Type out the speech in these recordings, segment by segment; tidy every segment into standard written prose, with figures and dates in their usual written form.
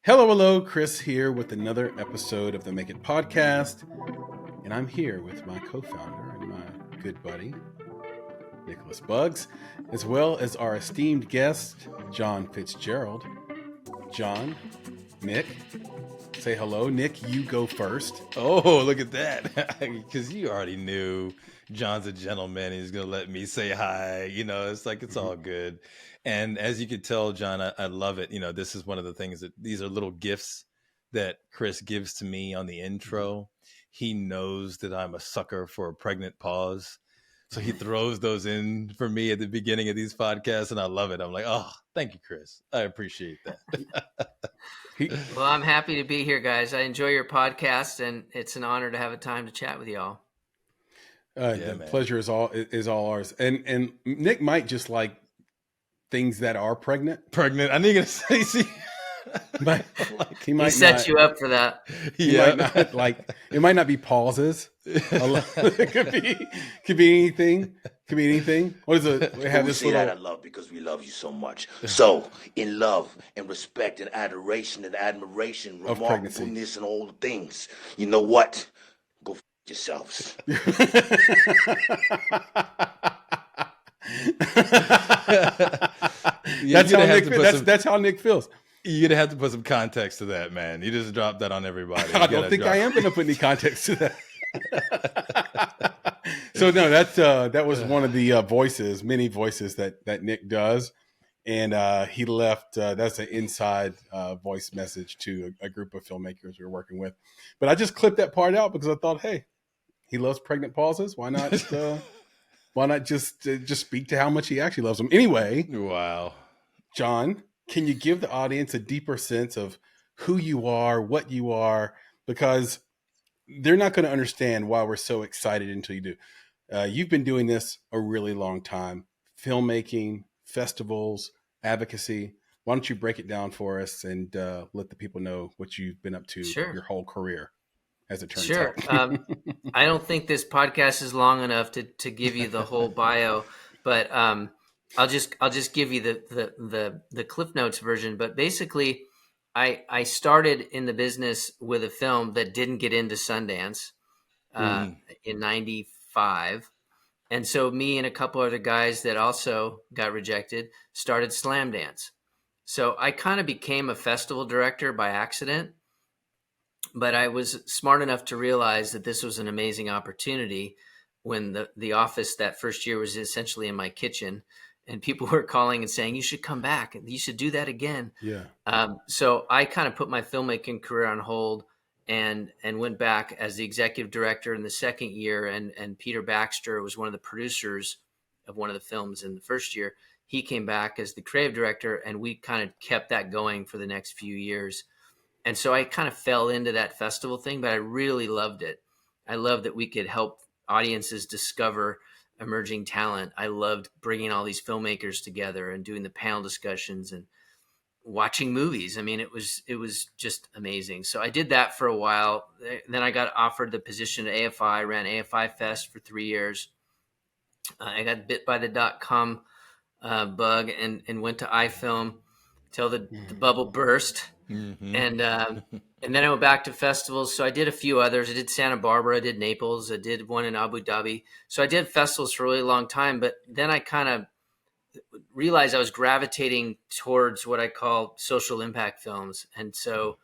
Hello, Chris here with another episode of the Make It podcast. And I'm here with my co-founder and my good buddy, Nicholas Buggs, as well as our esteemed guest, Jon Fitzgerald. Jon, Nick, say hello. Nick, you go first. Oh, look at that. Because you already knew Jon's a gentleman. He's going to let me say hi. It's all good. And as you could tell, Jon, I love it. This is one of the things that these are little gifts that Chris gives to me on the intro. He knows that I'm a sucker for a pregnant pause. So he throws those in for me at the beginning of these podcasts, and I love it. I'm like, oh, thank you, Chris. I appreciate that. Well, I'm happy to be here, guys. I enjoy your podcast, and it's an honor to have a time to chat with y'all. The pleasure is all ours. And Nick might just like things that are pregnant. I knew you were going to say, see. But he sets you up for that. Might not like it. Might not be pauses. It could be anything. What is it? We have this little. That I love because we love you so much. So in love and respect and adoration and admiration, remarkableness and all the things. You know what? Go f yourselves. That's how Nick feels. You're gonna have to put some context to that, man. You just dropped that on everybody. I don't think I am gonna put any context to that. So no, that was one of the many voices that Nick does, and he left. That's an inside voice message to a group of filmmakers we were working with. But I just clipped that part out because I thought, hey, he loves pregnant pauses. Why not? Why not just speak to how much he actually loves them? Anyway, wow, Jon. Can you give the audience a deeper sense of who you are, what you are? Because they're not going to understand why we're so excited until you do. You've been doing this a really long time. Filmmaking, festivals, advocacy. Why don't you break it down for us and let the people know what you've been up to your whole career, as it turns out. I don't think this podcast is long enough to give you the whole bio, but I'll just give you the Cliff Notes version. But basically, I started in the business with a film that didn't get into Sundance in '95, and so me and a couple other guys that also got rejected started Slamdance. So I kind of became a festival director by accident, but I was smart enough to realize that this was an amazing opportunity when the office that first year was essentially in my kitchen. And people were calling and saying, you should come back and you should do that again. Yeah. So I kind of put my filmmaking career on hold and went back as the executive director in the second year. And Peter Baxter was one of the producers of one of the films in the first year. He came back as the creative director, and we kind of kept that going for the next few years. And so I kind of fell into that festival thing, but I really loved it. I loved that we could help audiences discover emerging talent. I loved bringing all these filmmakers together and doing the panel discussions and watching movies. I mean, it was just amazing. So I did that for a while. Then I got offered the position at AFI. I ran AFI Fest for 3 years. I got bit by the .com bug and went to iFilm till the bubble burst. Mm-hmm. And then I went back to festivals. So I did a few others. I did Santa Barbara. I did Naples. I did one in Abu Dhabi. So I did festivals for a really long time. But then I kind of realized I was gravitating towards what I call social impact films. And so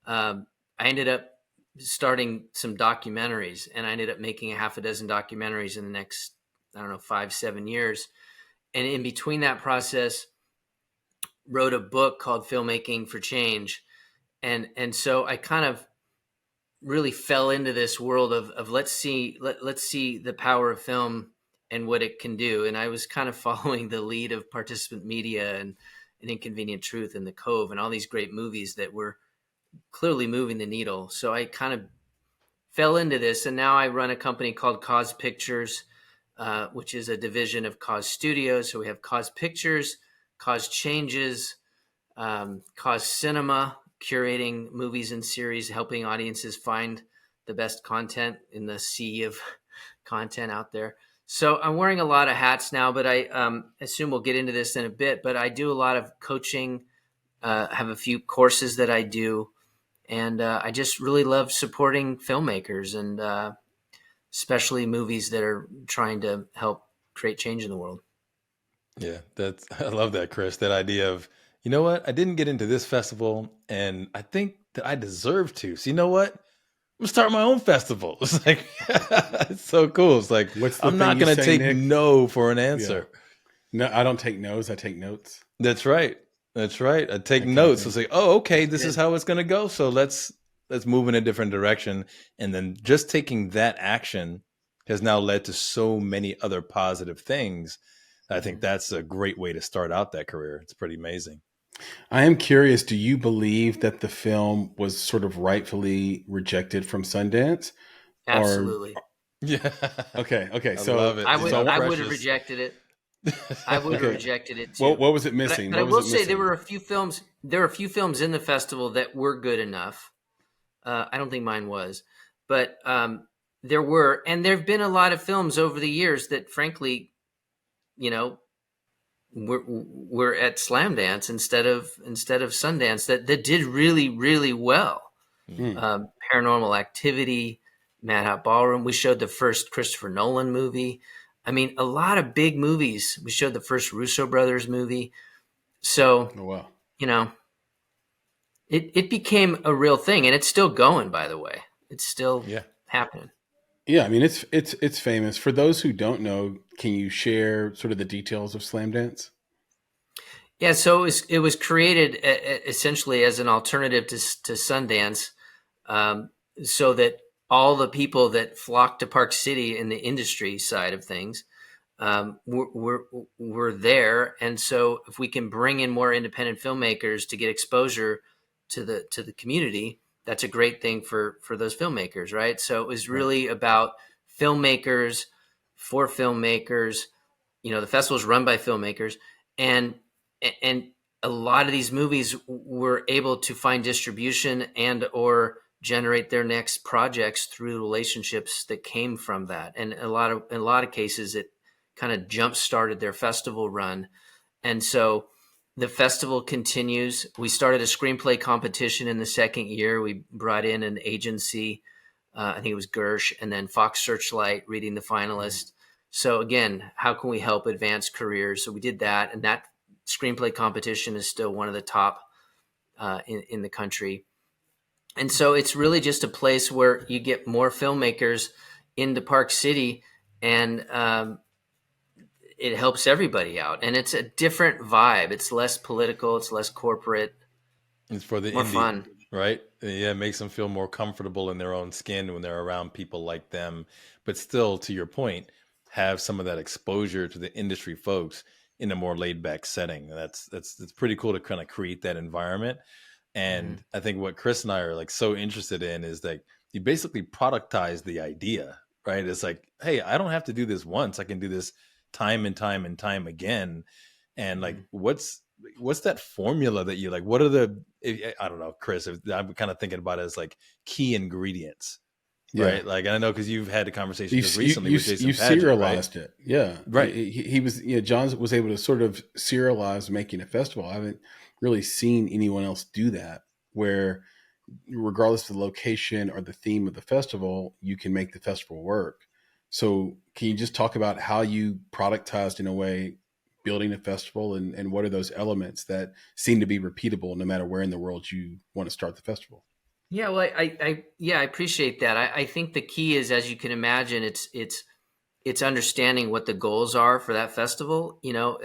I ended up starting some documentaries. And I ended up making a half a dozen documentaries in the next, 5-7 years. And in between that process, wrote a book called Filmmaking for Change. And so I kind of really fell into this world of let's see the power of film and what it can do. And I was kind of following the lead of Participant Media and An Inconvenient Truth and The Cove and all these great movies that were clearly moving the needle. So I kind of fell into this. And now I run a company called Cause Pictures, which is a division of Cause Studios. So we have Cause Pictures, Cause Changes, Cause Cinema, curating movies and series, helping audiences find the best content in the sea of content out there. So I'm wearing a lot of hats now, but I assume we'll get into this in a bit, but I do a lot of coaching have a few courses that I do. And I just really love supporting filmmakers and especially movies that are trying to help create change in the world. Yeah, I love that, Chris. That idea of, you know what, I didn't get into this festival, and I think that I deserve to. So you know what, I'm gonna start my own festival. It's like it's so cool. It's like What's the I'm thing not you gonna say, take Nick? no for an answer. No, I don't take no's. I take notes. That's right. That's right. I take That kind of notes. thing. It's like, oh, okay, this is how it's gonna go. So let's move in a different direction. And then just taking that action has now led to so many other positive things. I think that's a great way to start out that career. It's pretty amazing. I am curious, do you believe that the film was sort of rightfully rejected from Sundance? Absolutely. Yeah. Okay. I So love it. I It's would all have precious. rejected it. I would have Okay. rejected it too. What was it missing? But I What will was it say missing? there were a few films. There were a few films in the festival that were good enough. I don't think mine was, but there were, and there have been a lot of films over the years that, frankly, you know, we're at Slamdance instead of Sundance that did really, really well. Paranormal Activity, Mad Hat Ballroom. We showed the first Christopher Nolan movie. I mean, a lot of big movies. We showed the first Russo brothers movie. So, Oh, wow. you know, it became a real thing, and it's still going, by the way. It's still happening. Yeah, I mean, it's famous. For those who don't know, can you share sort of the details of Slamdance? Yeah, so it was created essentially as an alternative to Sundance, so that all the people that flock to Park City in the industry side of things were there, and so if we can bring in more independent filmmakers to get exposure to the community, that's a great thing for those filmmakers, right? So it was really about filmmakers for filmmakers. You know, the festival is run by filmmakers, and a lot of these movies were able to find distribution and or generate their next projects through the relationships that came from that. And in a lot of cases, it kind of jump started their festival run. And so the festival continues. We started a screenplay competition in the second year. We brought in an agency, I think it was Gersh, and then Fox Searchlight reading the finalists. So again, how can we help advance careers? So we did that, and that screenplay competition is still one of the top in the country. And so it's really just a place where you get more filmmakers into Park City, and it helps everybody out. And it's a different vibe. It's less political. It's less corporate. It's for the more indie, fun. Right? Yeah, it makes them feel more comfortable in their own skin when they're around people like them. But still, to your point, have some of that exposure to the industry folks in a more laid back setting. That's pretty cool to kind of create that environment. And I think what Chris and I are like so interested in is that you basically productize the idea, right? It's like, hey, I don't have to do this once. I can do this time and time and time again. And like, what's that formula that you like? What are the, I don't know, Chris, I'm kind of thinking about it as like key ingredients, right? Like, I know because you've had a conversation recently with Jason Padgett, serialized right? it. Yeah. Right. He was, John was able to sort of serialize making a festival. I haven't really seen anyone else do that, where regardless of the location or the theme of the festival, you can make the festival work. So can you just talk about how you productized in a way building a festival, and what are those elements that seem to be repeatable no matter where in the world you want to start the festival? Yeah, well, I appreciate that. I think the key is, as you can imagine, it's understanding what the goals are for that festival. You know,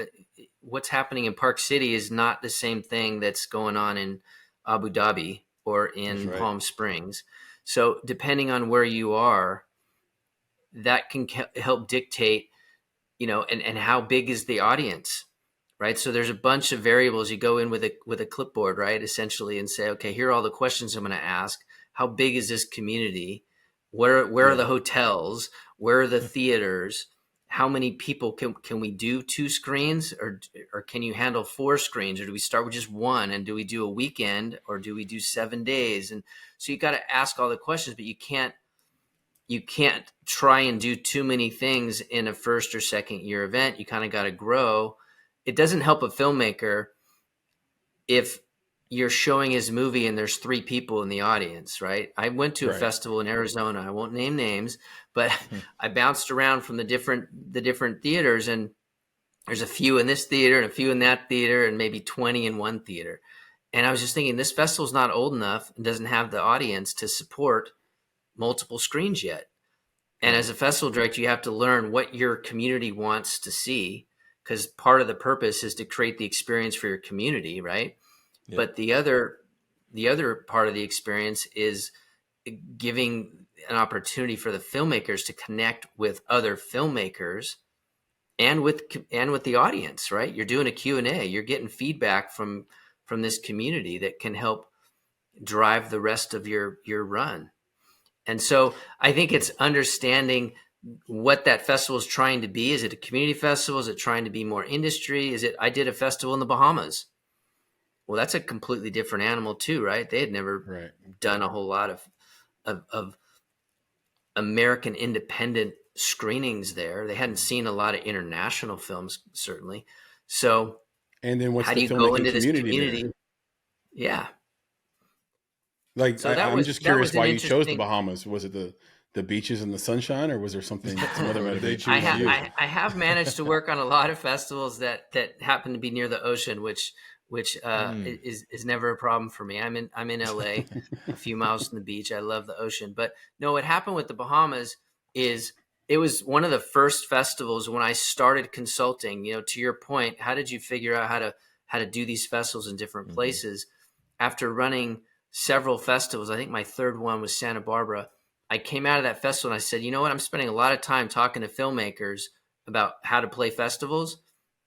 what's happening in Park City is not the same thing that's going on in Abu Dhabi or in Palm Springs. So depending on where you are, that can help dictate, and how big is the audience, right? So there's a bunch of variables. You go in with a clipboard, right, essentially, and say, okay, here are all the questions I'm going to ask. How big is this community? Where are the hotels? Where are the theaters? How many people can we do 2 screens, or can you handle 4 screens, or do we start with just 1? And do we do a weekend, or do we do 7 days? And so you got to ask all the questions, but you can't try and do too many things in a first or second year event. You kind of got to grow. It doesn't help a filmmaker if you're showing his movie and there's 3 people in the audience, right? I went to a Right. festival in Arizona. I won't name names, but I bounced around from the different theaters, and there's a few in this theater and a few in that theater and maybe 20 in one theater. And I was just thinking, this festival's not old enough and doesn't have the audience to support multiple screens yet. And as a festival director, you have to learn what your community wants to see, because part of the purpose is to create the experience for your community, right? Yep. But the other part of the experience is giving an opportunity for the filmmakers to connect with other filmmakers and with the audience, right? You're doing a Q&A. You're getting feedback from this community that can help drive the rest of your run. And so I think it's understanding what that festival is trying to be. Is it a community festival? Is it trying to be more industry? I did a festival in the Bahamas. Well, that's a completely different animal too, right? They had never done a whole lot of American independent screenings there. They hadn't seen a lot of international films, certainly. So, and then what's how the do you go filmmaking into this community community? Yeah. Like, So I'm just curious why you chose the interesting- Bahamas. Was it the beaches and the sunshine, or was there some other motivation? I have managed to work on a lot of festivals that happen to be near the ocean, which is never a problem for me. I'm in LA, a few miles from the beach. I love the ocean. But no, what happened with the Bahamas is it was one of the first festivals when I started consulting. You know, to your point, how did you figure out how to do these festivals in different places? After running several festivals, I think my third one was Santa Barbara. I came out of that festival and I said, you know what? I'm spending a lot of time talking to filmmakers about how to play festivals.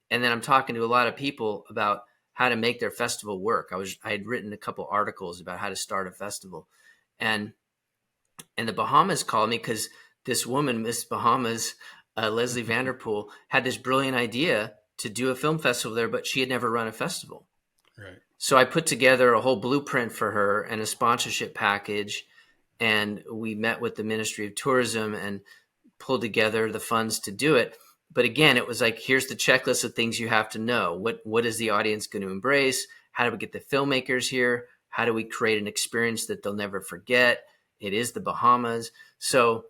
And then I'm talking to a lot of people about how to make their festival work. I had written a couple articles about how to start a festival. And the Bahamas called me because this woman, Miss Bahamas, Leslie Vanderpool, had this brilliant idea to do a film festival there, but she had never run a festival. Right. So I put together a whole blueprint for her and a sponsorship package. And we met with the Ministry of Tourism and pulled together the funds to do it. But again, it was like, here's the checklist of things you have to know. What is the audience going to embrace? How do we get the filmmakers here? How do we create an experience that they'll never forget? It is the Bahamas. So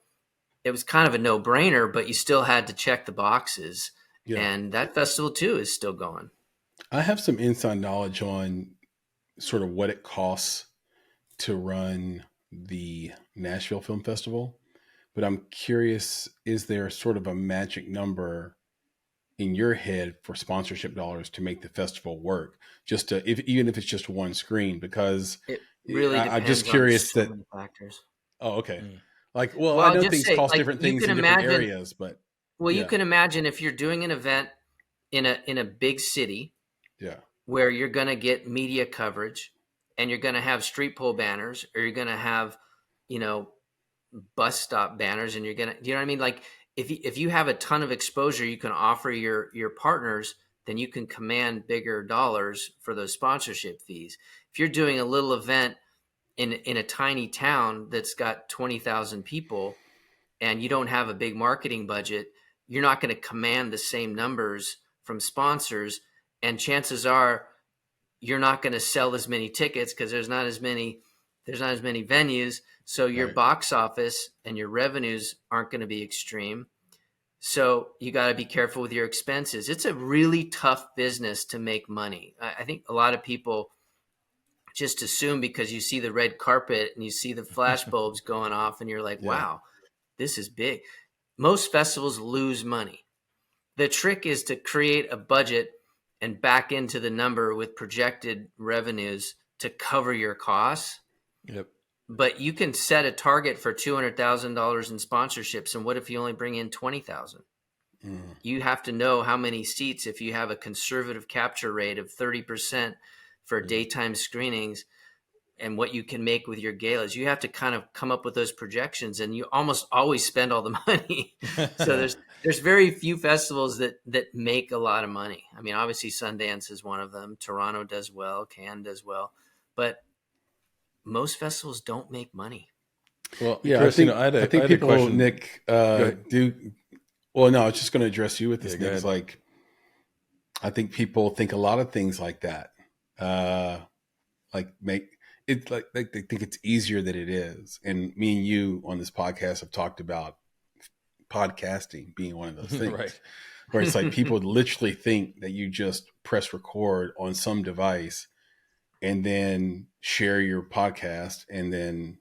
it was kind of a no-brainer, but you still had to check the boxes. Yeah. And that festival, too, is still going. I have some inside knowledge on sort of what it costs to run the Nashville Film Festival, but I'm curious, is there sort of a magic number in your head for sponsorship dollars to make the festival work? Just to, even if it's just one screen, because it really depends. I'm just curious on so many factors. Oh, okay. Like, well, I know things cost different things in different areas, but you can imagine if you're doing an event in a big city, where you're going to get media coverage, and you're going to have street pole banners, or you're going to have, bus stop banners, and you're going to, you know what I mean? Like, if you have a ton of exposure you can offer your partners, then you can command bigger dollars for those sponsorship fees. If you're doing a little event in a tiny town that's got 20,000 people and you don't have a big marketing budget, you're not going to command the same numbers from sponsors. And chances are you're not going to sell as many tickets because there's not as many venues. So your box office and your revenues aren't going to be extreme. So you got to be careful with your expenses. It's a really tough business to make money. I think a lot of people just assume because you see the red carpet and you see the flash bulbs going off and you're like, wow, this is big. Most festivals lose money. The trick is to create a budget and back into the number with projected revenues to cover your costs. Yep. But you can set a target for $200,000 in sponsorships. And what if you only bring in 20,000? You have to know how many seats, if you have a conservative capture rate of 30% for daytime screenings, and what you can make with your galas. You have to kind of come up with those projections, and you almost always spend all the money. So there's very few festivals that make a lot of money. I mean, obviously Sundance is one of them. Toronto does well, Cannes does well, but most festivals don't make money. Well, yeah, Chris, I think people, Nick, do. Well, no, I was just going to address you with this. Nick. It's like, I think people think a lot of things like that. make it like they think it's easier than it is. And me and you on this podcast have talked about podcasting being one of those things. Right. Where it's like people literally think that you just press record on some device and then share your podcast, and then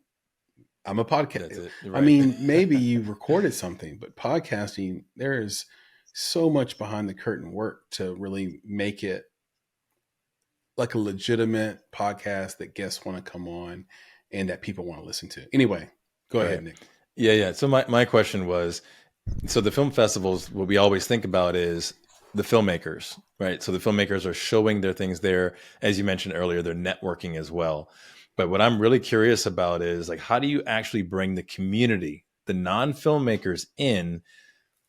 I'm a podcast. Right. I mean, maybe you recorded something, but podcasting, there is so much behind the curtain work to really make it like a legitimate podcast that guests want to come on and that people want to listen to. Anyway, go ahead, Nick. Yeah. So my question was, so the film festivals, what we always think about is the filmmakers, right? So the filmmakers are showing their things there. As you mentioned earlier, they're networking as well. But what I'm really curious about is like, how do you actually bring the community, the non-filmmakers in,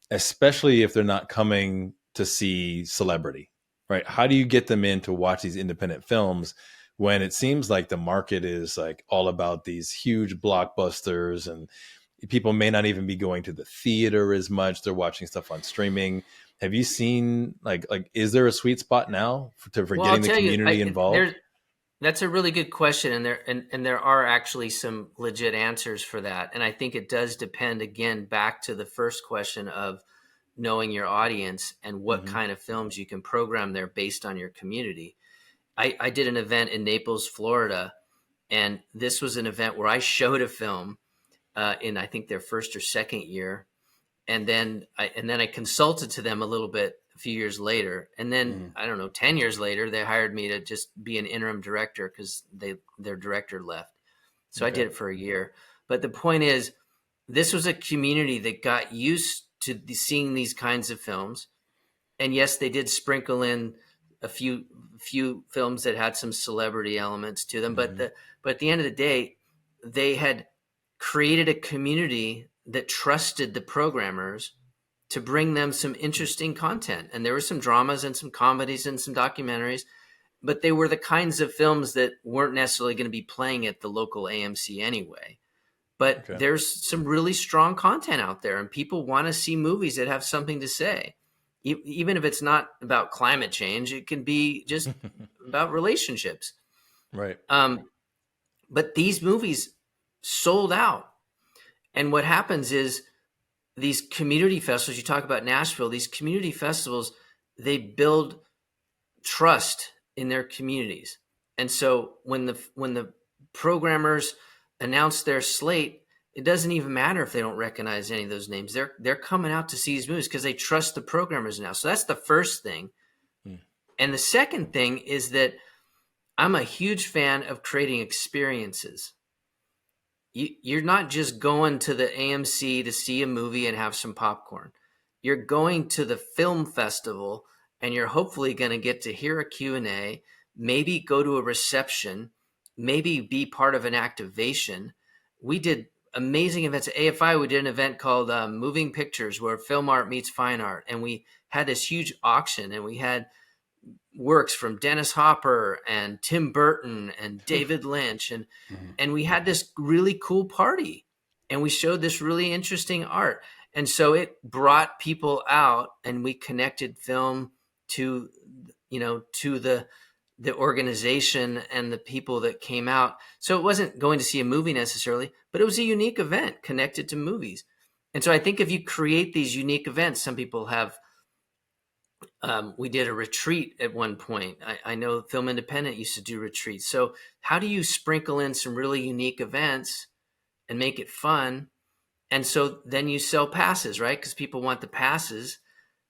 especially if they're not coming to see celebrity, right? How do you get them in to watch these independent films when it seems like the market is like all about these huge blockbusters, and people may not even be going to the theater as much. They're watching stuff on streaming. Have you seen like is there a sweet spot now for getting the community involved? That's a really good question, and there are actually some legit answers for that. And I think it does depend, again, back to the first question of knowing your audience and what kind of films you can program there based on your community. I did an event in Naples, Florida, and this was an event where I showed a film in I think their first or second year, and then I consulted to them a little bit a few years later, and then I don't know, 10 years later, they hired me to just be an interim director because their director left. So I did it for a year. But the point is, this was a community that got used to seeing these kinds of films, and yes, they did sprinkle in a few films that had some celebrity elements to them, but at the end of the day, they had created a community that trusted the programmers to bring them some interesting content. And there were some dramas and some comedies and some documentaries, but they were the kinds of films that weren't necessarily going to be playing at the local AMC anyway. But there's some really strong content out there, and people want to see movies that have something to say. Even if it's not about climate change, it can be just about relationships. Right. But these movies sold out. And what happens is these community festivals, you talk about Nashville, these community festivals, they build trust in their communities. And so when the programmers announce their slate, it doesn't even matter if they don't recognize any of those names. They're coming out to see these movies because they trust the programmers now. So that's the first thing. And the second thing is that I'm a huge fan of creating experiences. You're not just going to the AMC to see a movie and have some popcorn. You're going to the film festival, and you're hopefully going to get to hear a Q&A, maybe go to a reception, maybe be part of an activation. We did amazing events at AFI. We did an event called Moving Pictures, where film art meets fine art. And we had this huge auction, and we had works from Dennis Hopper and Tim Burton and David Lynch. And we had this really cool party, and we showed this really interesting art. And so it brought people out, and we connected film to the organization and the people that came out. So it wasn't going to see a movie necessarily, but it was a unique event connected to movies. And so I think if you create these unique events, some people have, we did a retreat at one point. I know Film Independent used to do retreats. So how do you sprinkle in some really unique events and make it fun? And so then you sell passes, right? Because people want the passes.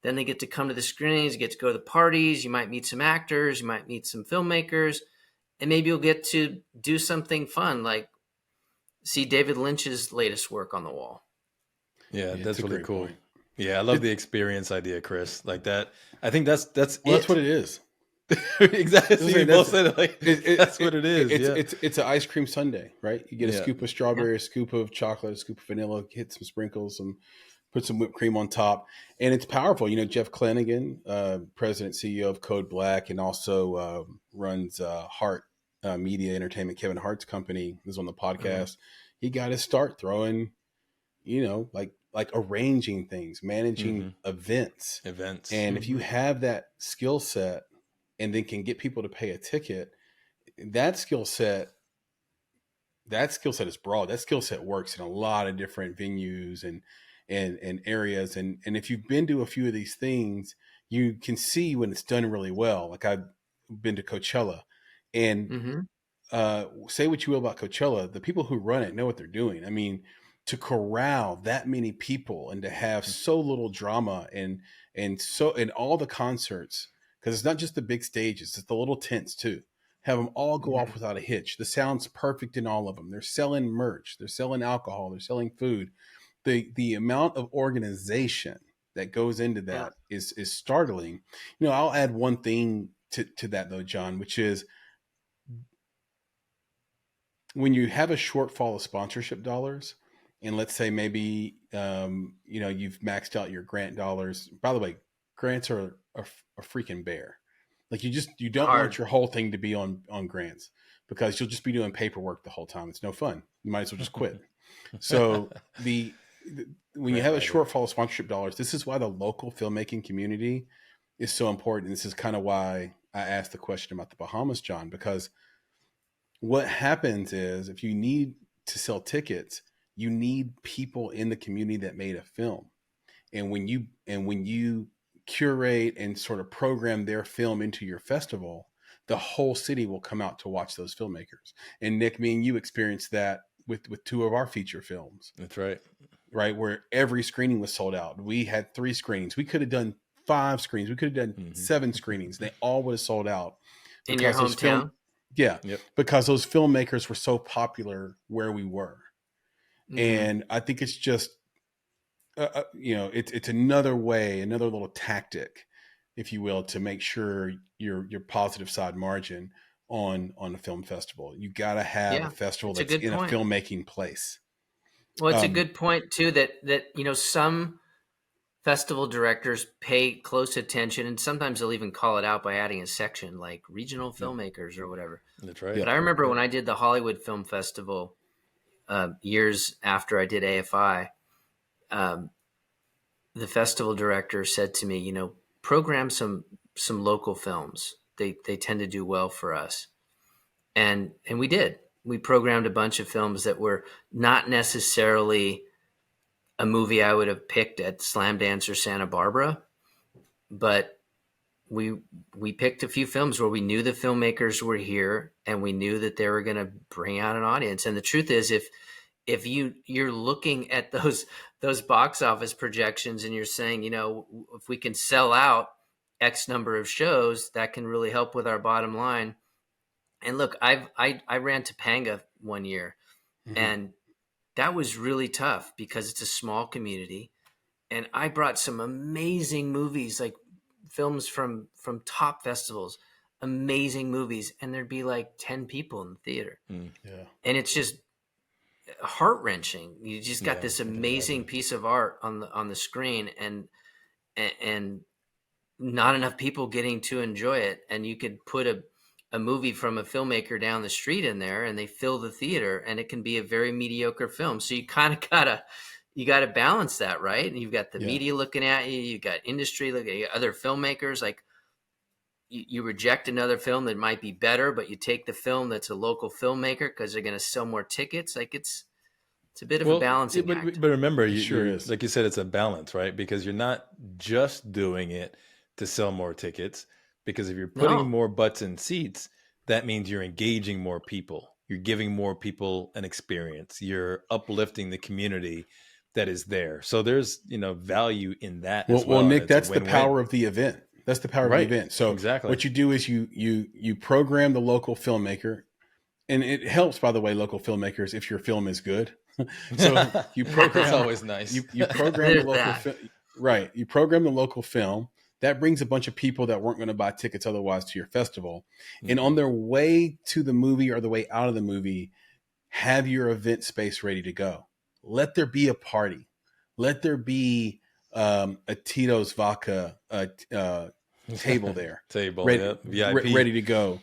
Then they get to come to the screenings, you get to go to the parties, you might meet some actors, you might meet some filmmakers, and maybe you'll get to do something fun, like see David Lynch's latest work on the wall. Yeah, that's really cool. Point. Yeah, I love the experience idea, Chris. Like that. I think that's that's what it is. Exactly. That's what it is. It's an ice cream sundae, right? You get a scoop of strawberry, a scoop of chocolate, a scoop of vanilla, hit some sprinkles, put some whipped cream on top, and it's powerful. You know, Jeff Klanigan, president, CEO of Code Black, and also runs Hart Media Entertainment, Kevin Hart's company, is on the podcast. He got his start throwing, like arranging things, managing events. And if you have that skill set and then can get people to pay a ticket, that skill set is broad. That skill set works in a lot of different venues and areas. And if you've been to a few of these things, you can see when it's done really well. Like I've been to Coachella, and Mm-hmm. say what you will about Coachella, the people who run it know what they're doing. I mean, to corral that many people and to have so little drama and so in all the concerts, because it's not just the big stages, it's the little tents too. Have them all go off without a hitch. The sound's perfect in all of them. They're selling merch, they're selling alcohol, they're selling food. The amount of organization that goes into that is startling. You know, I'll add one thing to that though, John, which is when you have a shortfall of sponsorship dollars, and let's say maybe you know, you've maxed out your grant dollars. By the way, grants are a freaking bear. Like you don't Hard. want your whole thing to be on grants, because you'll just be doing paperwork the whole time. It's no fun. You might as well just quit. So when you have a shortfall of sponsorship dollars, this is why the local filmmaking community is so important. This is kind of why I asked the question about the Bahamas, John, because what happens is if you need to sell tickets, you need people in the community that made a film. And when you curate and sort of program their film into your festival, the whole city will come out to watch those filmmakers. And Nick, me and you experienced that with two of our feature films. That's right. Right, where every screening was sold out. We had 3 screenings. We could have done 5 screenings. We could have done 7 screenings. They all would have sold out. In your hometown? Yeah, Yep. because those filmmakers were so popular where we were. And I think it's just, you know, it's another way, another little tactic, if you will, to make sure your positive side margin on a film festival. You got to have a festival that's in a filmmaking place. Well, it's a good point too, that you know, some festival directors pay close attention, and sometimes they'll even call it out by adding a section like regional filmmakers or whatever. That's right. But I remember when I did the Hollywood Film Festival years after I did AFI, the festival director said to me, you know, program some local films. They tend to do well for us. And we did. We programmed a bunch of films that were not necessarily a movie I would have picked at Slamdance or Santa Barbara, but we picked a few films where we knew the filmmakers were here and we knew that they were going to bring out an audience. And the truth is, if you're looking at those box office projections and you're saying, you know, if we can sell out X number of shows, that can really help with our bottom line. And look, I ran Topanga one year, and that was really tough because it's a small community, and I brought some amazing movies, like films from top festivals, amazing movies, and there'd be like 10 people in the theater. Yeah. And it's just heart-wrenching. You just got this amazing piece of art on the screen, and not enough people getting to enjoy it. And you could put a movie from a filmmaker down the street in there and they fill the theater, and it can be a very mediocre film. So you kind of gotta balance that, right? And you've got the media looking at you, you've got industry looking at you, other filmmakers. Like you reject another film that might be better, but you take the film that's a local filmmaker because they're going to sell more tickets. Like it's a bit of a balancing act. But remember, It sure is. Like you said, it's a balance, right? Because you're not just doing it to sell more tickets. Because if you're putting more butts in seats, that means you're engaging more people. You're giving more people an experience. You're uplifting the community that is there. So there's, you know, value in that as well. Well, Nick, that's the power of the event. That's the power of the event. So exactly what you do is you program the local filmmaker, and it helps, by the way, local filmmakers, if your film is good. So you program. It's always nice. You program the local right. You program the local film. That brings a bunch of people that weren't going to buy tickets otherwise to your festival. And on their way to the movie or the way out of the movie, have your event space ready to go. Let there be a party. Let there be a Tito's vodka table there. Ready to go.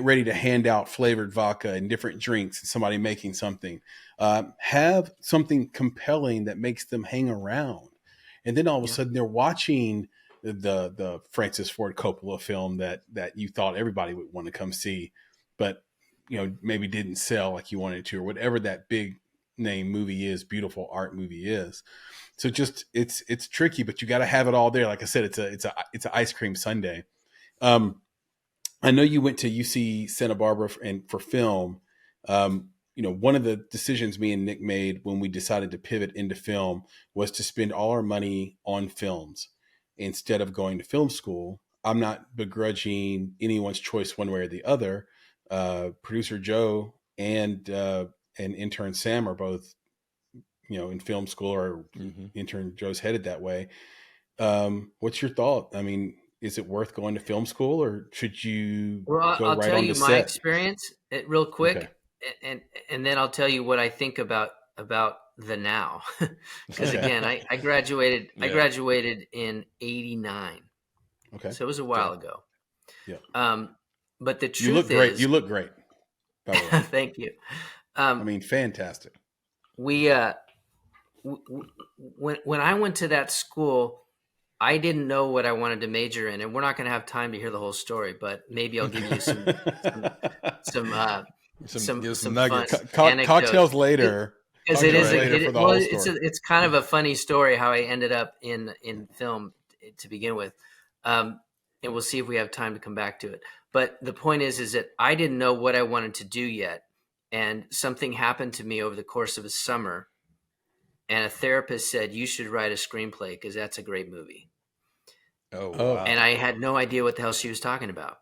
Ready to hand out flavored vodka and different drinks and somebody making something. Have something compelling that makes them hang around. And then all of a sudden they're watching the Francis Ford Coppola film that you thought everybody would want to come see, but maybe didn't sell like you wanted to, or whatever that big name movie is, beautiful art movie is. So just it's tricky, but you got to have it all there. Like I said, it's an ice cream sundae. I know you went to UC Santa Barbara for film. One of the decisions me and Nick made when we decided to pivot into film was to spend all our money on films instead of going to film school. I'm not begrudging anyone's choice one way or the other. Producer Joe and intern Sam are both, in film school, or intern Joe's headed that way. What's your thought? I mean, is it worth going to film school, or should you go right on the set? I'll tell you my experience real quick, okay. and then I'll tell you what I think about the now. Because again, I graduated I graduated in '89. Okay. So it was a while ago. Yeah. But the truth you look great. You look great, by the way. Thank you. Fantastic. We when I went to that school, I didn't know what I wanted to major in, and we're not going to have time to hear the whole story, but maybe I'll give you some nuggets, cocktails later. Because it's kind of a funny story how I ended up in film to begin with, and we'll see if we have time to come back to it. But the point is that I didn't know what I wanted to do yet, and something happened to me over the course of a summer. And a therapist said, you should write a screenplay because that's a great movie. Oh, wow. And I had no idea what the hell she was talking about.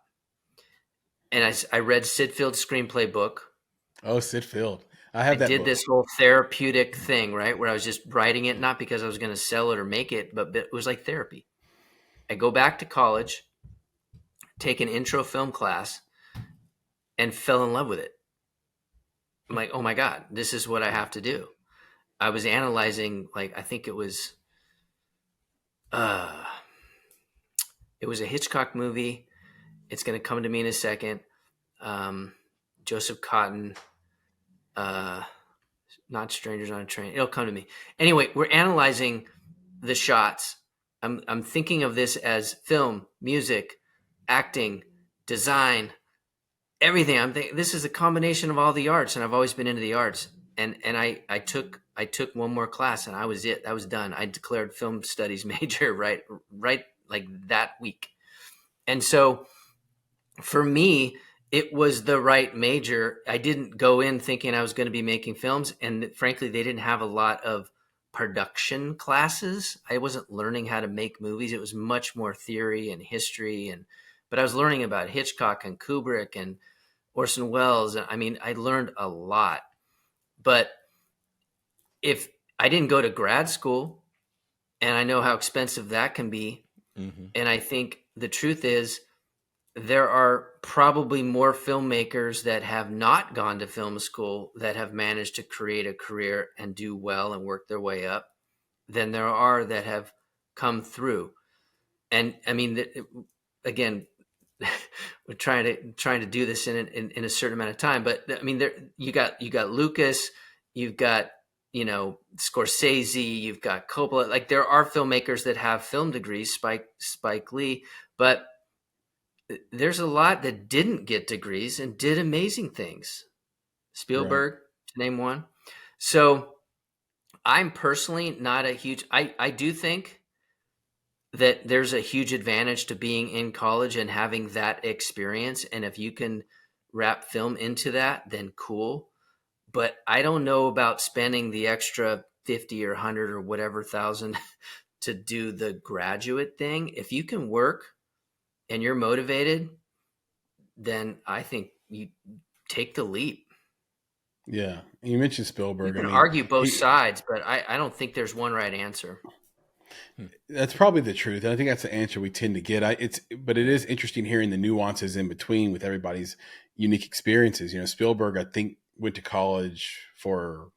And I read Sid Field's screenplay book. Oh, Sid Field. I did book. This whole therapeutic thing, right? Where I was just writing it, not because I was going to sell it or make it, but it was like therapy. I go back to college, take an intro film class, and fell in love with it. I'm like, oh my God, this is what I have to do. I was analyzing, I think it was a Hitchcock movie. It's going to come to me in a second. Joseph Cotton, not Strangers on a Train. It'll come to me. Anyway, we're analyzing the shots. I'm thinking of this as film, music, acting, design, everything. I'm thinking this is a combination of all the arts, and I've always been into the arts. And I took one more class, and I was it. I was done. I declared film studies major right like that week. And so for me, it was the right major. I didn't go in thinking I was going to be making films. And frankly, they didn't have a lot of production classes. I wasn't learning how to make movies. It was much more theory and history. But I was learning about Hitchcock and Kubrick and Orson Welles. I mean, I learned a lot. But if I didn't go to grad school, and I know how expensive that can be, and I think the truth is there are probably more filmmakers that have not gone to film school that have managed to create a career and do well and work their way up than there are that have come through. And I mean, again, we're trying to do this in a certain amount of time, but I mean, you got Lucas, you've got, Scorsese, you've got Coppola. Like, there are filmmakers that have film degrees, Spike Lee, but there's a lot that didn't get degrees and did amazing things. Spielberg, right, to name one. So I'm personally not a huge, I do think that there's a huge advantage to being in college and having that experience. And if you can wrap film into that, then cool. But I don't know about spending the extra 50 or 100 or whatever thousand to do the graduate thing. If you can work and you're motivated, then I think you take the leap. Yeah. You mentioned Spielberg. You can argue both sides, but I don't think there's one right answer. That's probably the truth. And I think that's the answer we tend to get. But it is interesting hearing the nuances in between with everybody's unique experiences. Spielberg, I think, went to college for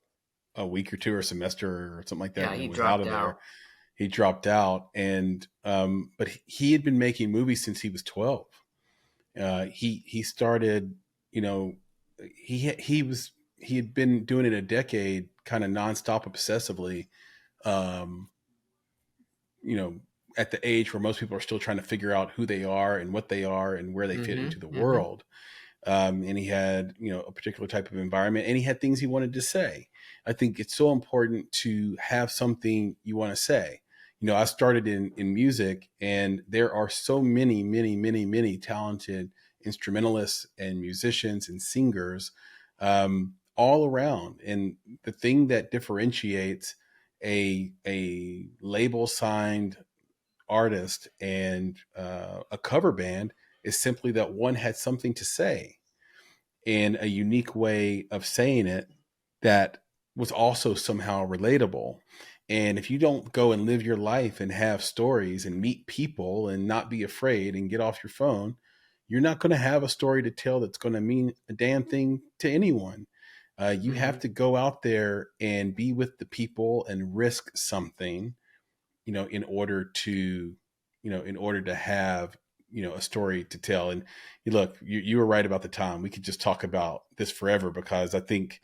a week or two or a semester or something like that. Yeah, he dropped out. He dropped out, and but he had been making movies since he was 12. He started, he had been doing it a decade, kind of nonstop, obsessively. At the age where most people are still trying to figure out who they are and what they are and where they fit into the world. and he had, a particular type of environment, and he had things he wanted to say. I think it's so important to have something you want to say. I started in music, and there are so many, many, many, many talented instrumentalists and musicians and singers all around. And the thing that differentiates a label signed artist and a cover band is simply that one had something to say, and a unique way of saying it that was also somehow relatable. And if you don't go and live your life and have stories and meet people and not be afraid and get off your phone, you're not going to have a story to tell that's going to mean a damn thing to anyone. You have to go out there and be with the people and risk something, in order to, have, a story to tell. And look, you were right about the time. We could just talk about this forever, because I think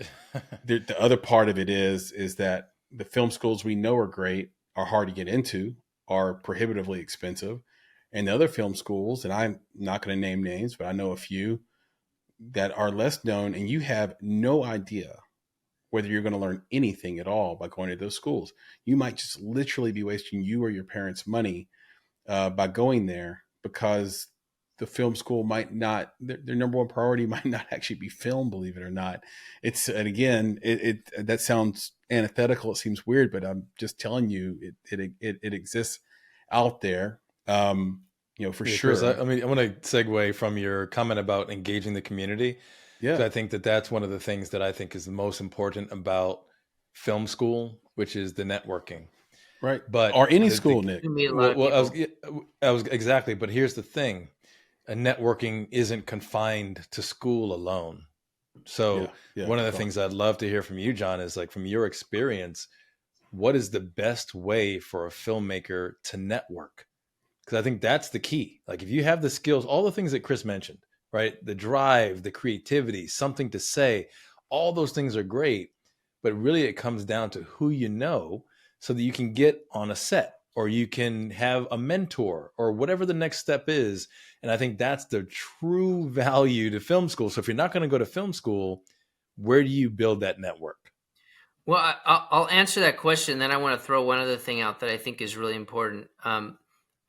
the other part of it is that the film schools we know are great are hard to get into, are prohibitively expensive. And the other film schools, and I'm not going to name names, but I know a few that are less known, and you have no idea whether you're going to learn anything at all by going to those schools. You might just literally be wasting you or your parents' money by going there, because the film school might not, their number one priority might not actually be film, believe it or not. And again, that sounds antithetical. It seems weird, but I'm just telling you, it exists out there. For sure. Chris, I want to segue from your comment about engaging the community. Yeah. I think that's one of the things that I think is the most important about film school, which is the networking. Right. But or any school, Nick. I was exactly. But here's the thing: a networking isn't confined to school alone. So one of the things I'd love to hear from you, Jon, is like, from your experience, what is the best way for a filmmaker to network? Because I think that's the key. Like, if you have the skills, all the things that Chris mentioned, right? The drive, the creativity, something to say, all those things are great. But really it comes down to who you know, so that you can get on a set, or you can have a mentor, or whatever the next step is. And I think that's the true value to film school. So if you're not going to go to film school, where do you build that network? Well, I'll answer that question. Then I want to throw one other thing out that I think is really important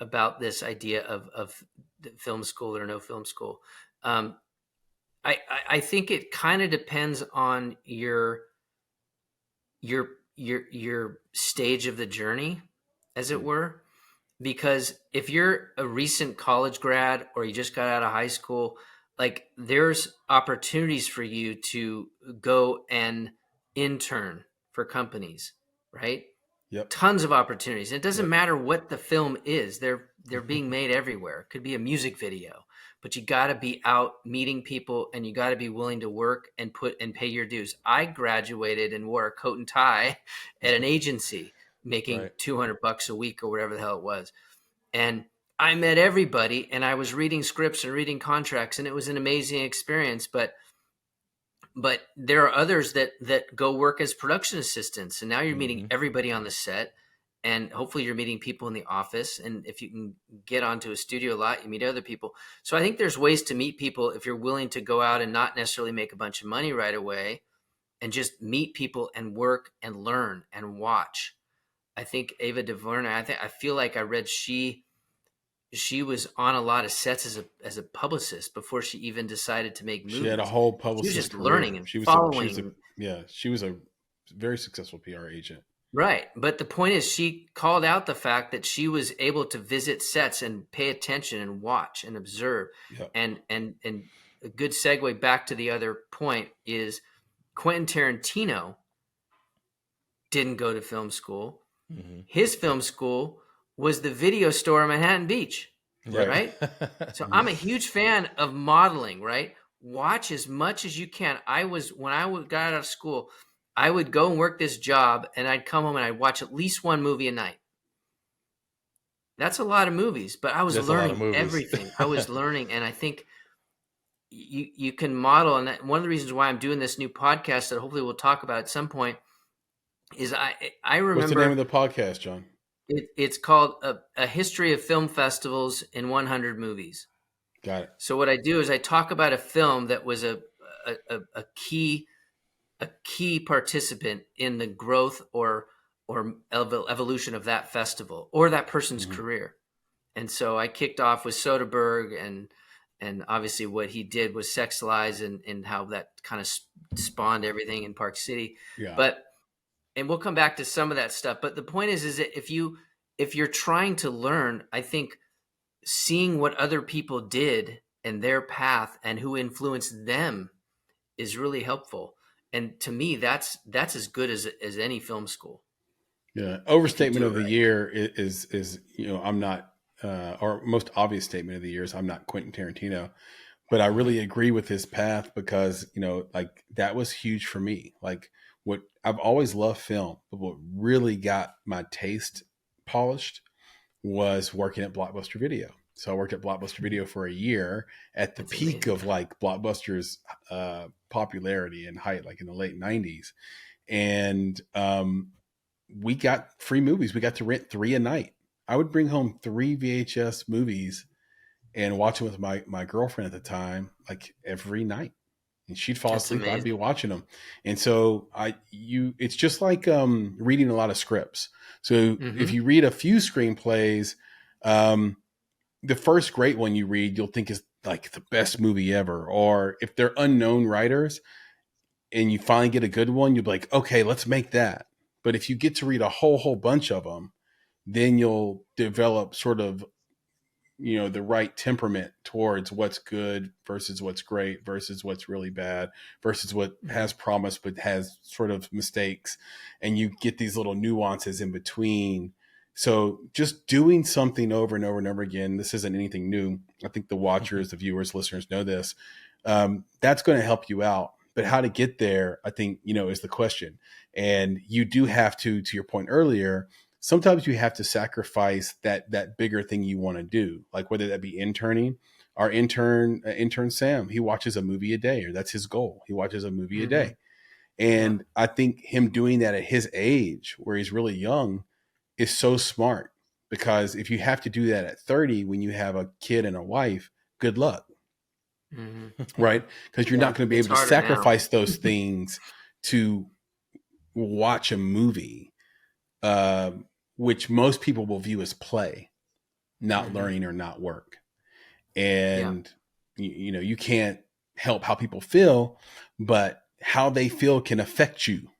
about this idea of film school or no film school. I think it kind of depends on your stage of the journey, as it were. Because if you're a recent college grad, or you just got out of high school, like, there's opportunities for you to go and intern for companies, right? Yep. Tons of opportunities. It doesn't matter what the film is. They're being made everywhere. It could be a music video, but you got to be out meeting people, and you got to be willing to work and pay your dues. I graduated and wore a coat and tie at an agency, making $200 a week or whatever the hell it was. And I met everybody, and I was reading scripts and reading contracts, and it was an amazing experience. But there are others that go work as production assistants, and now you're meeting everybody on the set, and hopefully you're meeting people in the office. And if you can get onto a studio a lot, you meet other people. So I think there's ways to meet people if you're willing to go out and not necessarily make a bunch of money right away, and just meet people and work and learn and watch. I think Ava DuVernay, I feel like I read she was on a lot of sets as a publicist before she even decided to make movies. She had a whole publicist. She was just career. learning and she was following. She was a very successful PR agent. Right. But the point is, she called out the fact that she was able to visit sets and pay attention and watch and observe. Yep. And a good segue back to the other point is Quentin Tarantino didn't go to film school. Mm-hmm. His film school was the video store in Manhattan Beach, right? So I'm a huge fan of modeling, right? Watch as much as you can. When I got out of school, I would go and work this job, and I'd come home and I'd watch at least one movie a night. That's a lot of movies, but I was learning everything. I was learning, and I think you can model. And one of the reasons why I'm doing this new podcast that hopefully we'll talk about at some point is I remember. What's the name of the podcast, Jon? It's called a History of Film Festivals in 100 Movies. Got it. So what I do is I talk about a film that was a key participant in the growth or evolution of that festival or that person's career. And so I kicked off with Soderbergh, and obviously what he did was sexualize and how that kind of spawned everything in Park City. Yeah. And we'll come back to some of that stuff. But the point is that if you're trying to learn, I think seeing what other people did and their path and who influenced them is really helpful. And to me, that's as good as any film school. Yeah. Overstatement of the year is I'm not, or most obvious statement of the year is I'm not Quentin Tarantino, but I really agree with his path because, like that was huge for me. Like what I've always loved film, but what really got my taste polished was working at Blockbuster Video. So I worked at Blockbuster Video for a year at the peak of like Blockbuster's popularity and height, like in the late 90s. And we got free movies. We got to rent 3 a night. I would bring home 3 VHS movies and watch them with my girlfriend at the time, like every night. And she'd fall asleep. Amazing. I'd be watching them. And so it's just like reading a lot of scripts. So if you read a few screenplays, the first great one you read, you'll think is like the best movie ever. Or if they're unknown writers and you finally get a good one, you'll be like, okay, let's make that. But if you get to read a whole bunch of them, then you'll develop sort of, the right temperament towards what's good versus what's great versus what's really bad versus what has promise but has sort of mistakes. And you get these little nuances in between. So just doing something over and over and over again, this isn't anything new. I think the watchers, the viewers, listeners know this. That's going to help you out. But how to get there, I think, is the question. And you do have to your point earlier, sometimes you have to sacrifice that bigger thing you want to do, like whether that be interning. Our intern Sam, he watches a movie a day, or that's his goal. He watches a movie a day. And I think him doing that at his age, where he's really young, is so smart, because if you have to do that at 30 when you have a kid and a wife, good luck. Right? Because you're not going to be able to sacrifice those things to watch a movie, which most people will view as play, not learning or not work. And you can't help how people feel, but how they feel can affect you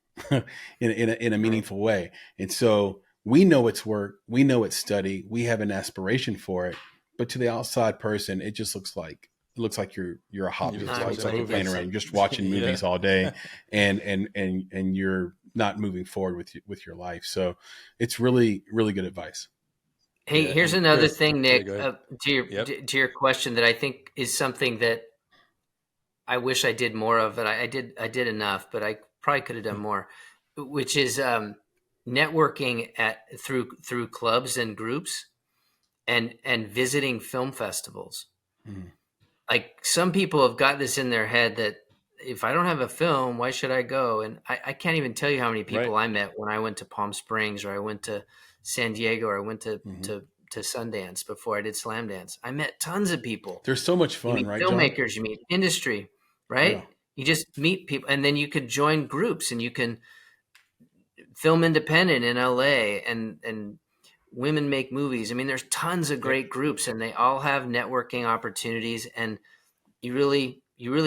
in a meaningful way. And so we know it's work, we know it's study, we have an aspiration for it, but to the outside person, it just looks like you're a hobbyist. It looks like you're playing around, you're just watching movies all day, and you're not moving forward with your life. So it's really, really good advice. Hey, here's another thing, Nick, to your question that I think is something that I wish I did more of, but I did enough, but I probably could have done more, which is networking through clubs and groups and visiting film festivals. Like some people have got this in their head that if I don't have a film, why should I go? And I can't even tell you how many people I met when I went to Palm Springs, or I went to San Diego, or I went to Sundance before I did Slamdance. I met tons of people. There's so much fun, you meet right? Filmmakers, John? You meet industry, right? Yeah. You just meet people, and then you could join groups, and you can film independent in LA and women make movies. I mean, there's tons of great groups, and they all have networking opportunities, and you really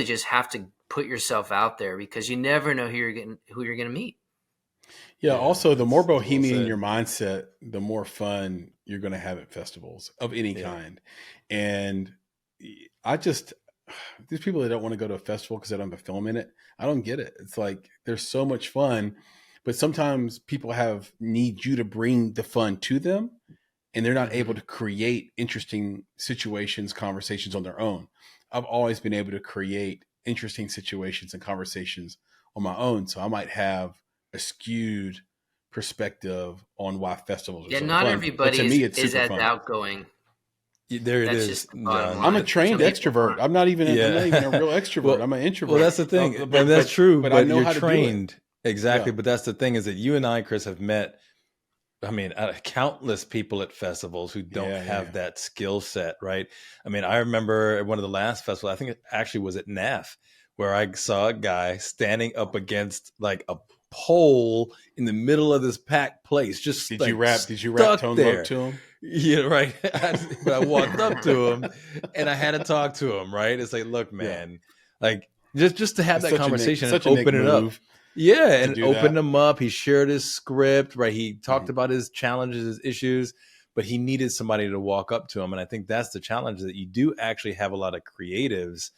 just have to put yourself out there, because you never know who you're going to meet. Yeah. Also, the more bohemian your mindset, the more fun you're going to have at festivals of any kind. And these people that don't want to go to a festival because they don't have a film in it, I don't get it. It's like, there's so much fun, but sometimes people need you to bring the fun to them, and they're not able to create interesting situations, conversations on their own. I've always been able to create interesting situations and conversations on my own. So I might have a skewed perspective on why festivals are so fun. Not everybody to me, it's is super as fun. outgoing. There it is. I'm a trained extrovert. I'm not even a real extrovert. I'm an introvert. Well, that's the thing. That's true. But I know you're how to trained. do it. Exactly. Yeah. But that's the thing, is that you and I, Chris, have met I mean, countless people at festivals who don't have that skill set, right? I mean, I remember at one of the last festivals, I think it actually was at NAF, where I saw a guy standing up against like a pole in the middle of this packed place. Just did like you rap Tone Loc to him? Yeah, right. But I walked up to him and I had to talk to him, right? It's like, look, man, like just to have that conversation and open it up. Yeah, and open him up. He shared his script, right? He talked about his challenges, his issues, but he needed somebody to walk up to him. And I think that's the challenge, that you do actually have a lot of creatives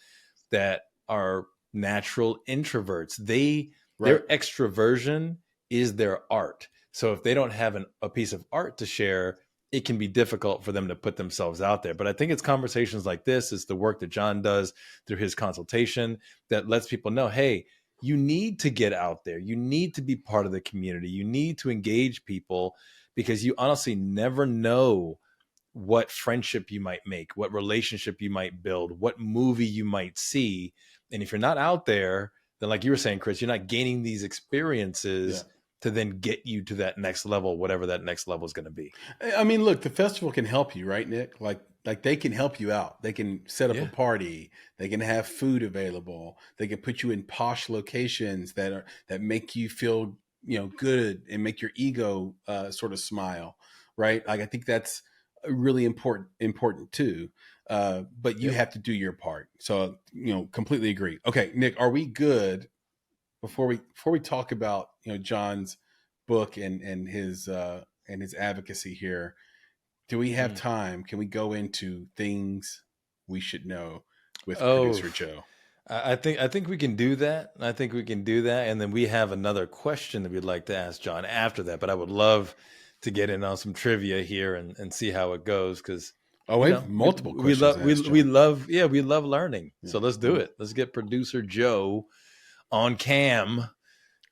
that are natural introverts. Their extroversion is their art. So if they don't have a piece of art to share, it can be difficult for them to put themselves out there. But I think it's conversations like this, it's the work that Jon does through his consultation that lets people know, hey, you need to get out there. You need to be part of the community. You need to engage people, because you honestly never know what friendship you might make, what relationship you might build, what movie you might see. And if you're not out there, then like you were saying, Chris, you're not gaining these experiences to then get you to that next level, whatever that next level is going to be. I mean, look, the festival can help you, right, Nick? Like they can help you out. They can set up a party. They can have food available. They can put you in posh locations that make you feel, good and make your ego sort of smile, right? Like I think that's really important too. But you have to do your part. So, completely agree. Okay, Nick, are we good? Before we talk about Jon's book and his advocacy here, do we have time? Can we go into things we should know with producer Joe? I think we can do that. And then we have another question that we'd like to ask Jon after that. But I would love to get in on some trivia here and see how it goes, because we have multiple questions. We love learning. Yeah. So let's do it. Let's get producer Joe on cam.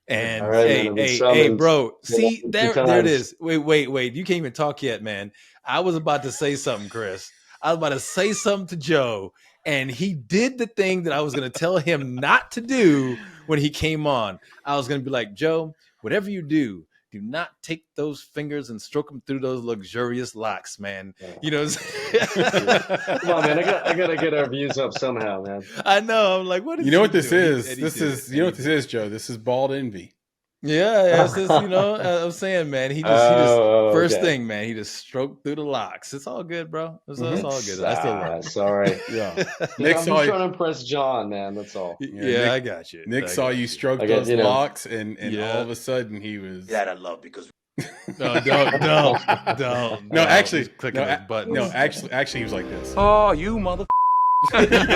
And hey, bro, see, there it is. Wait. You can't even talk yet, man. I was about to say something, Chris. I was about to say something to Joe, and he did the thing that I was going to tell him not to do when he came on. I was going to be like, Joe, whatever you do not take those fingers and stroke them through those luxurious locks, man. You know what I'm saying? Come on, man. I gotta get our views up somehow, man. I know. I'm like, what is what this is? This is, Joe. This is bald envy. Yeah, it's just, I'm saying, man, he just first thing, man, he just stroked through the locks. It's all good, bro. It's all good. I still love it. Sorry. Yeah. Nick, I'm just trying to impress Jon, man. That's all. Yeah, Nick, I got you. Nick saw you stroke those locks, and all of a sudden he was. That I love, because. No, don't. No, actually, clicking those buttons. No, actually, he was like this. Oh, you mother. That's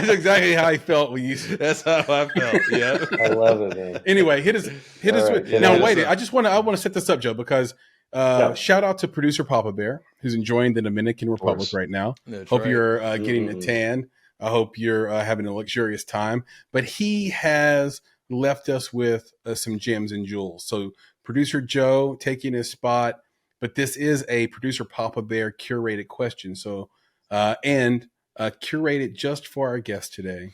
exactly how I felt when you. That's how I felt. Yeah, I love it, man. Anyway, hit us. Right, now wait. I want to set this up, Joe, because shout out to producer Papa Bear, who's enjoying the Dominican Republic right now. Hope you're getting a tan. I hope you're having a luxurious time. But he has left us with some gems and jewels. So producer Joe taking his spot, but this is a producer Papa Bear curated question. So. Curated just for our guest today.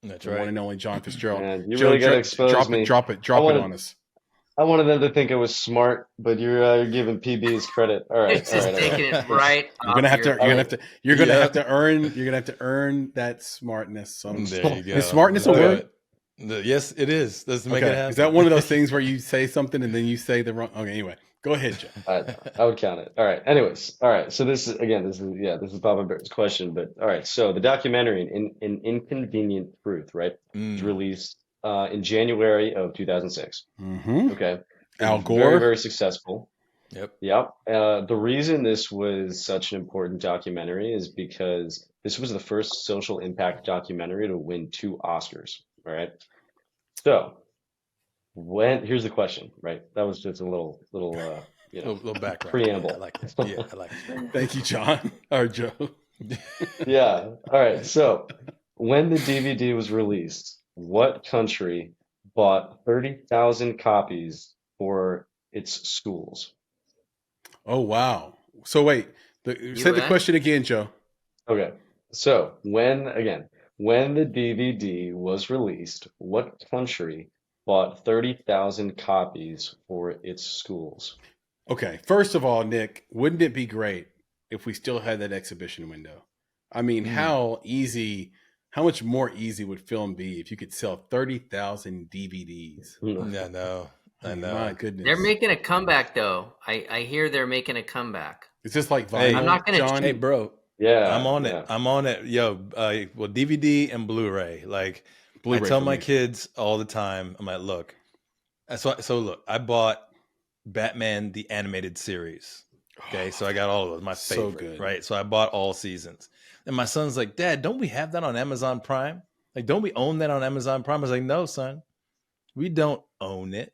That's the right. one and only Jon Fitzgerald. Man, you really got to expose me. Drop it on us. I wanted them to think it was smart, but you're giving PB's credit. All right, taking it right. You're gonna have to earn that smartness. There you go. Is smartness a word? Yes, it is. Let's make it happen. Is that one of those things where you say something and then you say the wrong? Okay, anyway. Go ahead, Joe. I would count it. All right. Anyways, all right. So this is Papa Bear's question, but all right. So the documentary An Inconvenient Truth, right, was released in January of 2006. Mm-hmm. Okay. Al Gore. Very, very successful. Yep. The reason this was such an important documentary is because this was the first social impact documentary to win 2 Oscars. All right. So. Here's the question, right? That was just a little background preamble. I like it. Yeah, I like it. Thank you, Jon or Joe. Yeah. All right. So when the DVD was released, what country bought 30,000 copies for its schools? Oh wow! So wait, say the question again, Joe. Okay. So when the DVD was released, what country bought 30,000 copies for its schools. Okay, first of all, Nick, wouldn't it be great if we still had that exhibition window? I mean, how much more easy would film be if you could sell 30,000 DVDs? Yeah, I know. My goodness. They're making a comeback, though. I hear they're making a comeback. It's just like vinyl. I'm not gonna John. Hey, bro. Yeah, I'm on it. I'm on it. Yo, well, DVD and Blu-ray. Like, Blu-ray I tell for my me. kids all the time, I'm like, look. So look, I bought Batman the animated series. Okay, so I got all of those. My favorite, So good. right? So I bought all seasons. And my son's like, Dad, don't we have that on Amazon Prime? Like, don't we own that on Amazon Prime? I was like, no, son, we don't own it.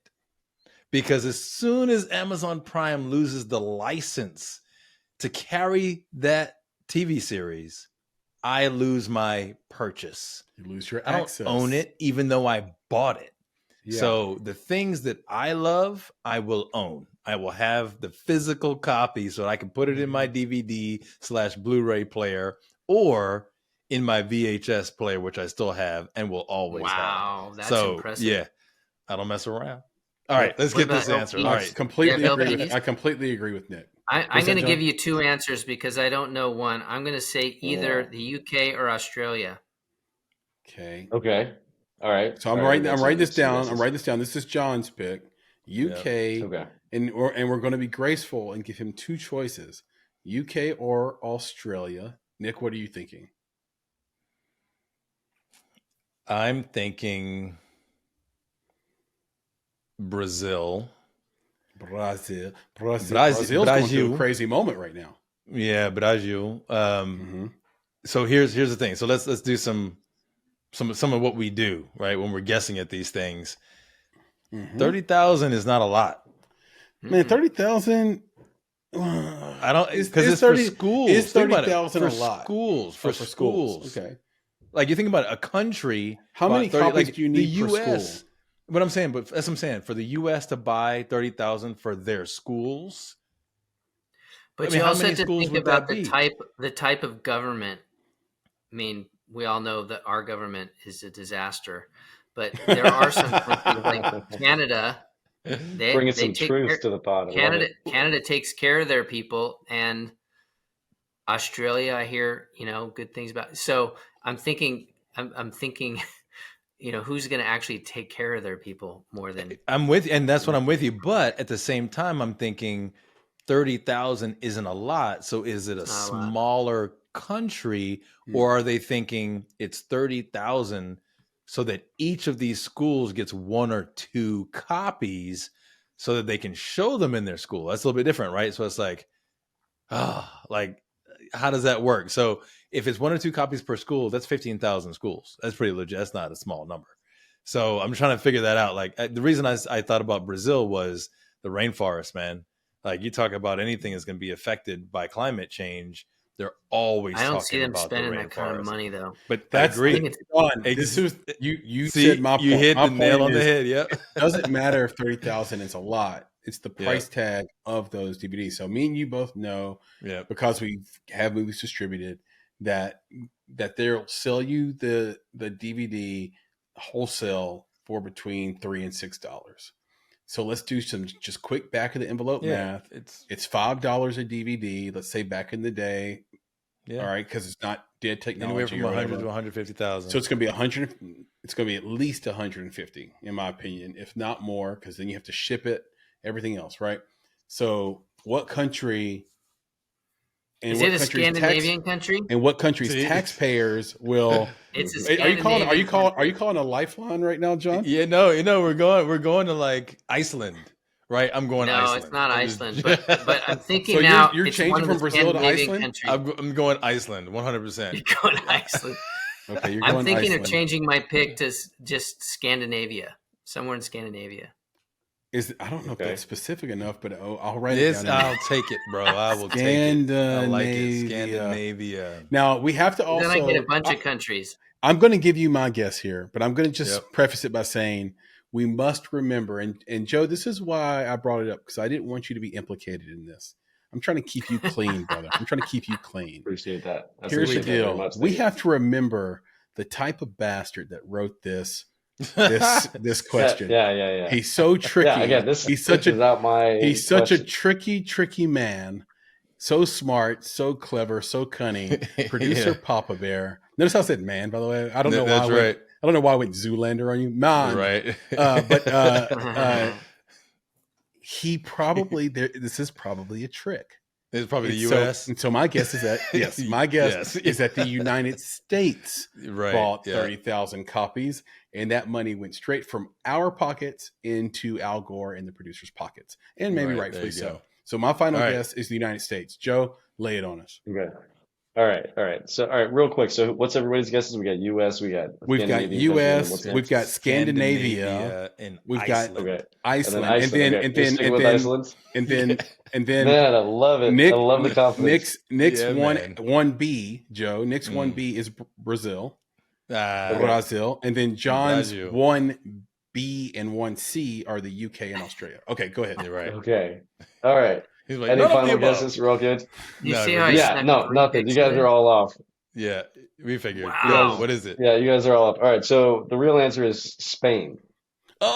Because as soon as Amazon Prime loses the license to carry that TV series, I lose my purchase. You lose your I access. don't own it, even though I bought it. Yeah. So the things that I love, I will own. I will have the physical copy so I can put it in my DVD/Blu-ray player or in my VHS player, which I still have and will always have. Wow, that's So, impressive. yeah, I don't mess around. All right, let's get this answer. All I right. completely Yeah, agree LPs. I completely agree with Nick. I'm going to John? give you two answers because I don't know one. I'm going to say either the UK or Australia. Okay. Okay. All right. So I'm All right, writing this some down. guesses. I'm writing this down. This is John's pick. UK. Okay. And we're going to be graceful and give him two choices. UK or Australia. Nick, what are you thinking? I'm thinking Brazil. Brazil's Brazil. going through a crazy moment right now. Yeah, Brazil. So here's the thing. So let's do some of what we do, right? When we're guessing at these things. 30,000 is not a lot. Man, 30,000. I don't because it's 30, for schools. Is Think about it. 30,000 a For lot? schools. For schools. Okay. Like you think about a country. How many copies do you need the per US, school? What I'm saying, but as I'm saying, for the US to buy 30,000 for their schools. But I mean, you how also many have to schools think would about that the type of government. I mean, we all know that our government is a disaster, but there are some countries like Canada. Bringing some truth to the pot. Canada takes care of their people, and Australia, I hear good things about. So I'm thinking, who's going to actually take care of their people more than I'm with you, and that's what I'm with you. But at the same time, I'm thinking 30,000 isn't a lot. So is it a smaller country, or are they thinking it's 30,000 so that each of these schools gets one or two copies so that they can show them in their school? That's a little bit different, right? So it's like, how does that work? So if it's one or two copies per school, that's 15,000 schools. That's pretty legit. That's not a small number. So I'm trying to figure that out. Like the reason I thought about Brazil was the rainforest, man. Like you talk about anything that's going to be affected by climate change. They're always I don't talking see them about spending the that kind of rainforest. money, though. But That's I agree. This is you See, said my point. You hit My the nail point on the is, head. Yep. It doesn't matter if 30,000 is a lot. It's the price tag of those DVDs. So me and you both know, because we have movies distributed, that they'll sell you the DVD wholesale for between $3 and $6. So let's do some just quick back of the envelope math. It's $5 a DVD. Let's say back in the day. Yeah. All right, because it's not dead technology. Anywhere from 100 to 150,000. So it's going to be 100. It's going to be at least 150, in my opinion, if not more, because then you have to ship it, everything else, right? So what country? Is it a Scandinavian country? And what country's taxpayers will? It's a Scandinavian. Are you calling a lifeline right now, John? Yeah, no, we're going to like Iceland. Right, I'm going to Iceland. No, it's not Iceland, but I'm thinking so now. You're changing from Brazil to Iceland? I'm going Iceland, 100%. You're going to Iceland. Okay, you're going I'm thinking Iceland. of changing my pick to just Scandinavia, somewhere in Scandinavia. I don't know if that's specific enough, but I'll write it down. I'll take it, bro. I will take it. I like it. Scandinavia. Now, we have to also... Then I get a bunch of countries. I'm going to give you my guess here, but I'm going to just preface it by saying we must remember, and Joe, this is why I brought it up, because I didn't want you to be implicated in this. I'm trying to keep you clean, brother. I'm trying to keep you clean. Appreciate that. Here's the deal. We have to remember the type of bastard that wrote this this question. Yeah. He's so tricky. Yeah, again, he's such a question. tricky man. So smart, so clever, so cunning. Producer Papa Bear. Notice how I said man, by the way. I don't know why. I don't know why I went Zoolander on you, man. Right. But he probably this is probably a trick. It's probably the U.S. So my guess is that is that the United States bought 30,000 copies, and that money went straight from our pockets into Al Gore and the producer's pockets, and maybe rightfully so. So my final guess is the United States. Joe, lay it on us. Okay. All right. So, real quick. So, what's everybody's guesses? We got U.S. We've got U.S. We've got Scandinavia, and we've Iceland. got Iceland, and then man, I love it. I love the confidence. Nick's 1B, Joe. Nick's 1B is Brazil, Brazil, and then John's 1B and 1C are the UK and Australia. Okay, go ahead. You're right. Okay. All right. He's like, any final guesses? We're all good. Nothing. You guys are all off. Yeah, we figured. Wow. What is it? Yeah, you guys are all up. All right. So the real answer is Spain. That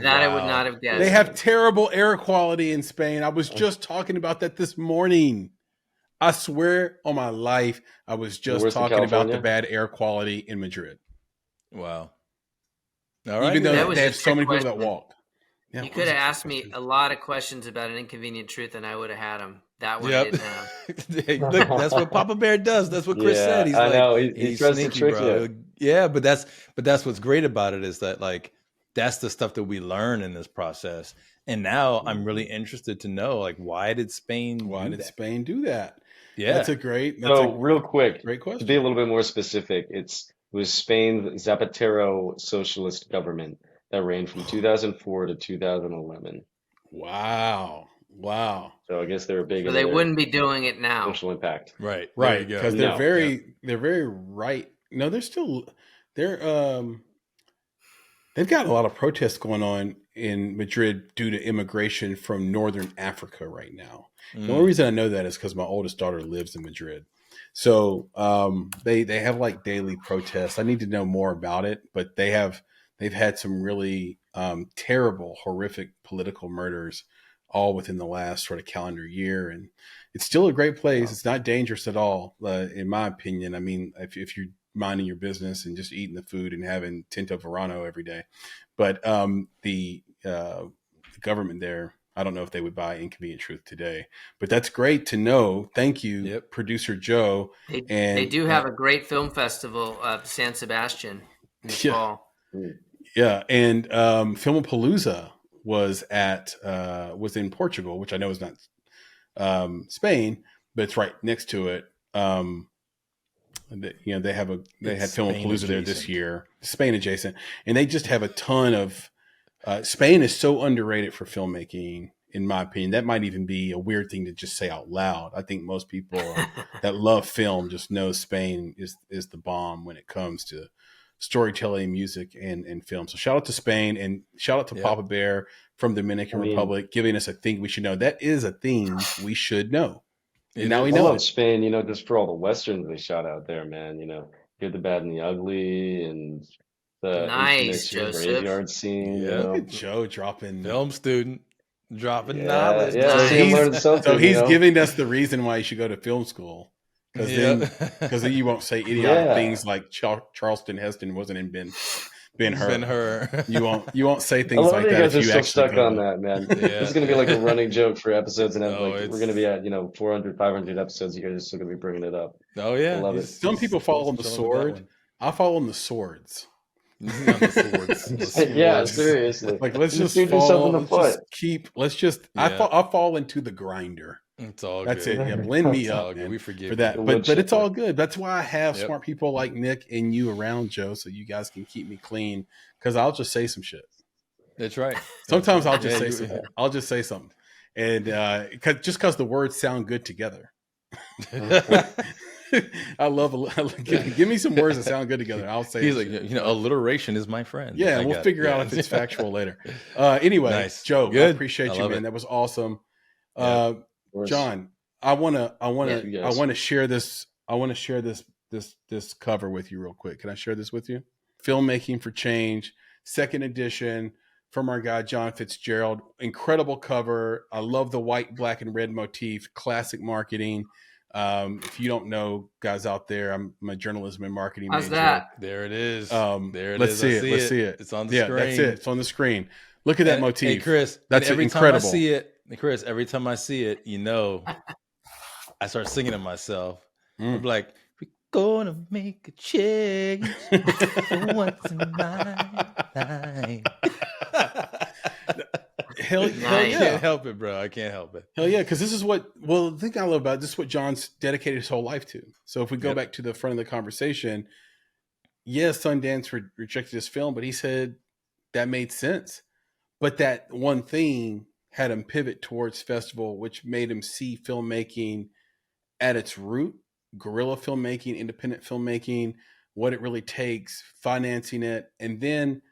I would not have guessed. They have terrible air quality in Spain. I was just talking about that this morning. I swear on my life, I was just talking about the bad air quality in Madrid. Wow. All right. Even though they have so many people that walk. Yeah, you could have asked me a lot of questions about An Inconvenient Truth, and I would have had them. That one I didn't have. Look, that's what Papa Bear does. That's what Chris said. He's he tries to trick you. Yeah, but that's what's great about it is that like that's the stuff that we learn in this process. And now I'm really interested to know like why did Spain do that? Yeah, that's a great. Real quick, great question. To be a little bit more specific, it was Spain's Zapatero socialist government that reigned from 2004 to 2011. Wow. So I guess they were big. So they wouldn't be doing it now. Social impact. Right. Because they're very right. No, they've got a lot of protests going on in Madrid due to immigration from Northern Africa right now. The only reason I know that is because my oldest daughter lives in Madrid. So they have like daily protests. I need to know more about it, but they've had some really terrible, horrific political murders all within the last sort of calendar year. And it's still a great place. Wow. It's not dangerous at all, in my opinion. I mean, if you're minding your business and just eating the food and having Tinto Verano every day. But the government there, I don't know if they would buy Inconvenient Truth today. But that's great to know. Thank you, Producer Joe. They do have a great film festival, San Sebastian, this fall. Yeah, and Filmapalooza was in Portugal, which I know is not Spain, but it's right next to it. They had Filmapalooza there this year, Spain adjacent, and they just have a ton of. Spain is so underrated for filmmaking, in my opinion. That might even be a weird thing to just say out loud. I think most people that love film just know Spain is the bomb when it comes to storytelling, music, and film. So shout out to Spain and shout out to Papa Bear from Dominican Republic, giving us a thing we should know. That is a thing we should know. And now we know it. Spain, just for all the Westerns they shot out there, man, Good, the Bad, and the Ugly, and the nice graveyard scene. Yeah. Look at Joe dropping film student. Dropping knowledge. Yeah, so he's giving us the reason why you should go to film school. Because then you won't say idiotic things like Charleston Heston wasn't in Ben-Hur. You won't say things like that. You guys are still stuck on that, man. This is going to be like a running joke for episodes, and we're going to be at 400, 500 episodes. You guys are still going to be bringing it up. Oh yeah, I love it. Some people follow on the sword. I follow on the swords. Yeah, seriously. Like let's just I fall into the grinder. It's all That's good. it. Yeah, blend me up, man, we forgive for that. But it's all good. That's why I have smart people like Nick and you around, Joe, so you guys can keep me clean. Because I'll just say some shit. That's right. Sometimes I'll just say something. I'll just say something, and just because the words sound good together. I love give me some words that sound good together. I'll say. He's like, alliteration is my friend. Yeah, we'll figure out if it's factual later. Anyway, nice. Joe, I appreciate you, man. That was awesome. John, I want to share this. I want to share this this cover with you real quick. Can I share this with you? Filmmaking for Change, second edition, from our guy Jon Fitzgerald. Incredible cover. I love the white, black, and red motif. Classic marketing. If you don't know, guys out there, I'm a journalism and marketing How's major. that? There it is. There it Let's is. see I it. Let's see it. It's on the Yeah, screen. that's it. It's on the screen. Look at that motif. Hey, Chris, that's every incredible. time I see it, Chris, every time I see it, you know, I start singing to myself. I'm like, we're gonna make a change for once in my life. Hell I yeah. can't help it, bro. I can't help it. Hell yeah, because this is what, well, the thing I love about it, this is what John's dedicated his whole life to. So if we go back to the front of the conversation, yes, Sundance rejected his film, but he said that made sense. But that one thing had him pivot towards festival, which made him see filmmaking at its root, guerrilla filmmaking, independent filmmaking, what it really takes, financing it, and then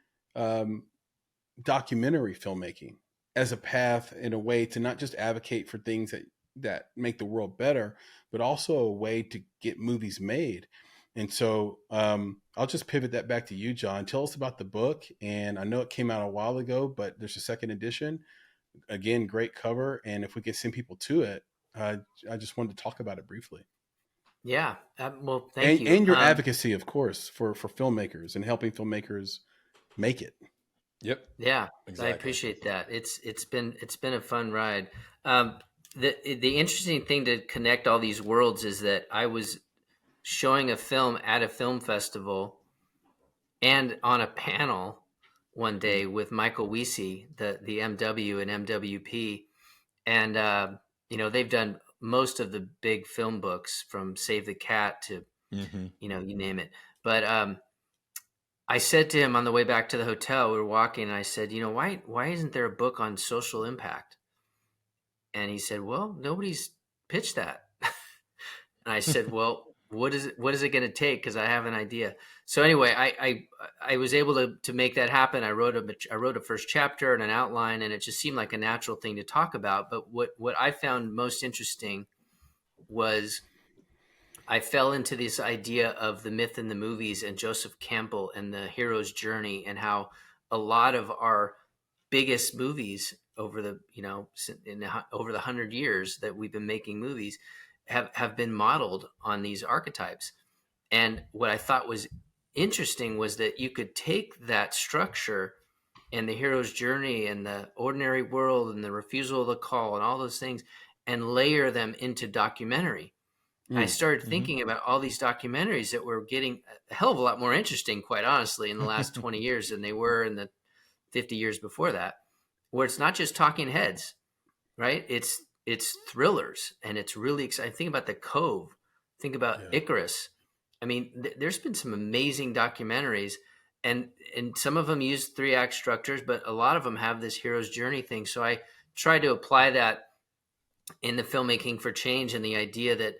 documentary filmmaking as a path and a way to not just advocate for things that make the world better, but also a way to get movies made. And so I'll just pivot that back to you, John. Tell us about the book. And I know it came out a while ago, but there's a second edition. Again, great cover. And if we could send people to it, I just wanted to talk about it briefly. Yeah. Well, thank you. And your advocacy, of course, for filmmakers and helping filmmakers make it. Yep. Yeah, exactly. I appreciate that. It's been a fun ride. The interesting thing to connect all these worlds is that I was showing a film at a film festival and on a panel one day with Michael Wiese, the MW and MWP, and they've done most of the big film books from Save the Cat to you name it. But I said to him on the way back to the hotel, we were walking, and I said, why isn't there a book on social impact? And he said, well, nobody's pitched that. And I said, well, what is it going to take? Because I have an idea. So anyway, I was able to make that happen. I wrote a first chapter and an outline, and it just seemed like a natural thing to talk about. But what I found most interesting was I fell into this idea of the myth in the movies and Joseph Campbell and the hero's journey, and how a lot of our biggest movies over the over the 100 years that we've been making movies have been modeled on these archetypes. And what I thought was interesting was that you could take that structure and the hero's journey and the ordinary world and the refusal of the call and all those things and layer them into documentary. I started thinking about all these documentaries that were getting a hell of a lot more interesting, quite honestly, in the last 20 years than they were in the 50 years before that, where it's not just talking heads, right? It's thrillers, and it's really exciting. Think about The Cove. Think about Icarus. I mean, there's been some amazing documentaries, and some of them use 3-act structures, but a lot of them have this hero's journey thing. So I tried to apply that in the Filmmaking for Change, and the idea that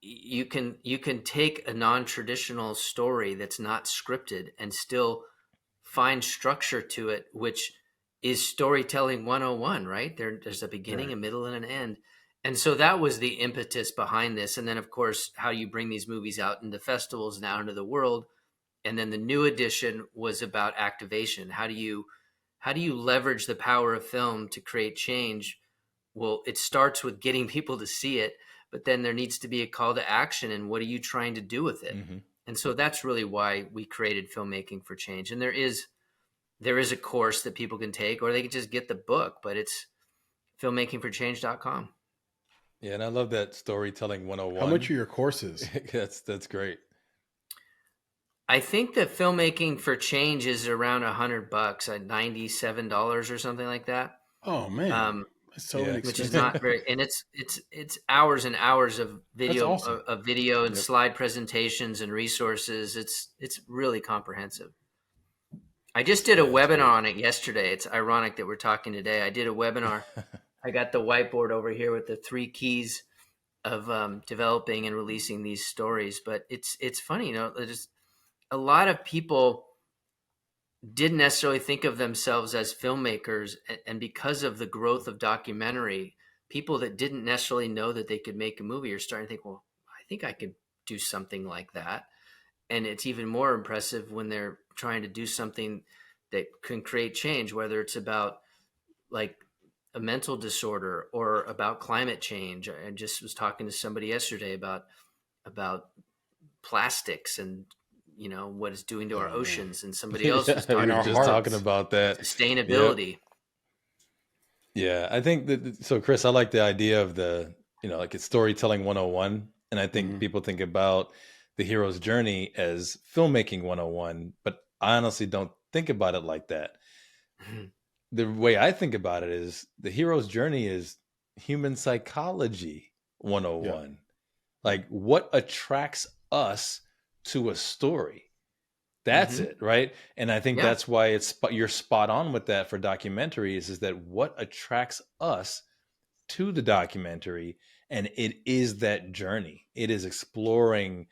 you can take a non-traditional story that's not scripted and still find structure to it, which is storytelling 101, right? There's a beginning, a middle, and an end. And so that was the impetus behind this. And then, of course, how you bring these movies out into festivals and out into the world. And then the new edition was about activation. How do you leverage the power of film to create change? Well, it starts with getting people to see it, but then there needs to be a call to action. And what are you trying to do with it? And so that's really why we created Filmmaking for Change. And there is a course that people can take, or they can just get the book, but it's filmmakingforchange.com. Yeah, and I love that storytelling 101. How much are your courses? That's great. I think that Filmmaking for Change is around $100, at $97 or something like that. Oh man. So inexpensive. Which is not very, and it's hours and hours of video, awesome. of video and slide presentations and resources. It's really comprehensive. I just did a webinar on it yesterday. It's ironic that we're talking today. I did a webinar. I got the whiteboard over here with the 3 keys of developing and releasing these stories. But it's funny, there's a lot of people didn't necessarily think of themselves as filmmakers, and because of the growth of documentary, people that didn't necessarily know that they could make a movie are starting to think, well, I think I do something like that. And it's even more impressive when they're trying to do something that can create change, whether it's about like a mental disorder or about climate change. I just was talking to somebody yesterday about plastics and, you know, what it's doing to our oceans. And somebody else was we talking were our just hearts. talking about that. sustainability. Yeah, I think that. So, Chris, I like the idea of the, like it's storytelling 101. And I think people think about the hero's journey as filmmaking 101, but I honestly don't think about it like that. The way I think about it is the hero's journey is human psychology 101. Yeah. Like, what attracts us to a story? That's it, right? And I think that's why you're spot on with that for documentaries, is that what attracts us to the documentary, and it is that journey. It is exploring,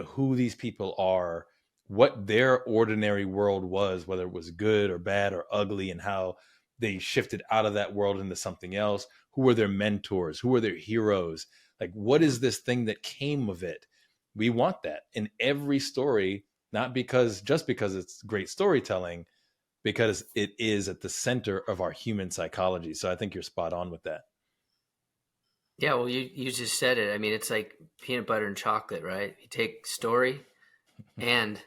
who these people are, what their ordinary world was, whether it was good or bad or ugly, and how they shifted out of that world into something else. Who were their mentors? Who were their heroes? Like, what is this thing that came of it? We want that in every story, not just because it's great storytelling, because it is at the center of our human psychology. So I think you're spot on with that. Yeah, well, you just said it. I mean, it's like peanut butter and chocolate, right? You take story and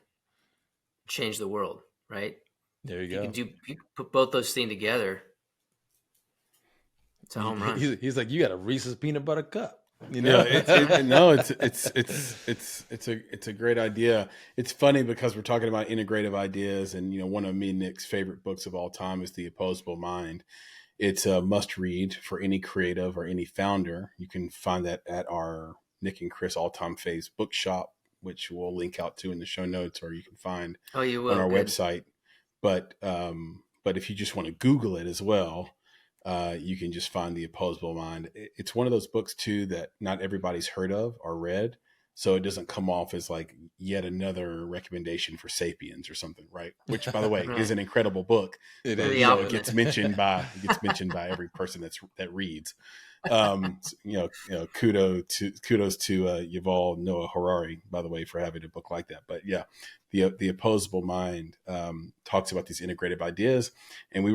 change the world, right? There you go. You can put both those things together. It's a home run. He's like, you got a Reese's peanut butter cup. No, it's a great idea. It's funny because we're talking about integrative ideas, and one of me and Nick's favorite books of all time is The Opposable Mind. It's a must read for any creative or any founder. You can find that at our Nick and Chris All Time Faves bookshop, which we'll link out to in the show notes, or you can find on our website. But if you just want to Google it as well, you can just find The Opposable Mind. It's one of those books too that not everybody's heard of or read, so it doesn't come off as like yet another recommendation for Sapiens or something, right? Which, by the way, is an incredible book. It gets mentioned by every person that reads. Kudos to Yuval Noah Harari, by the way, for having a book like that. But yeah, the Opposable Mind talks about these integrative ideas, and I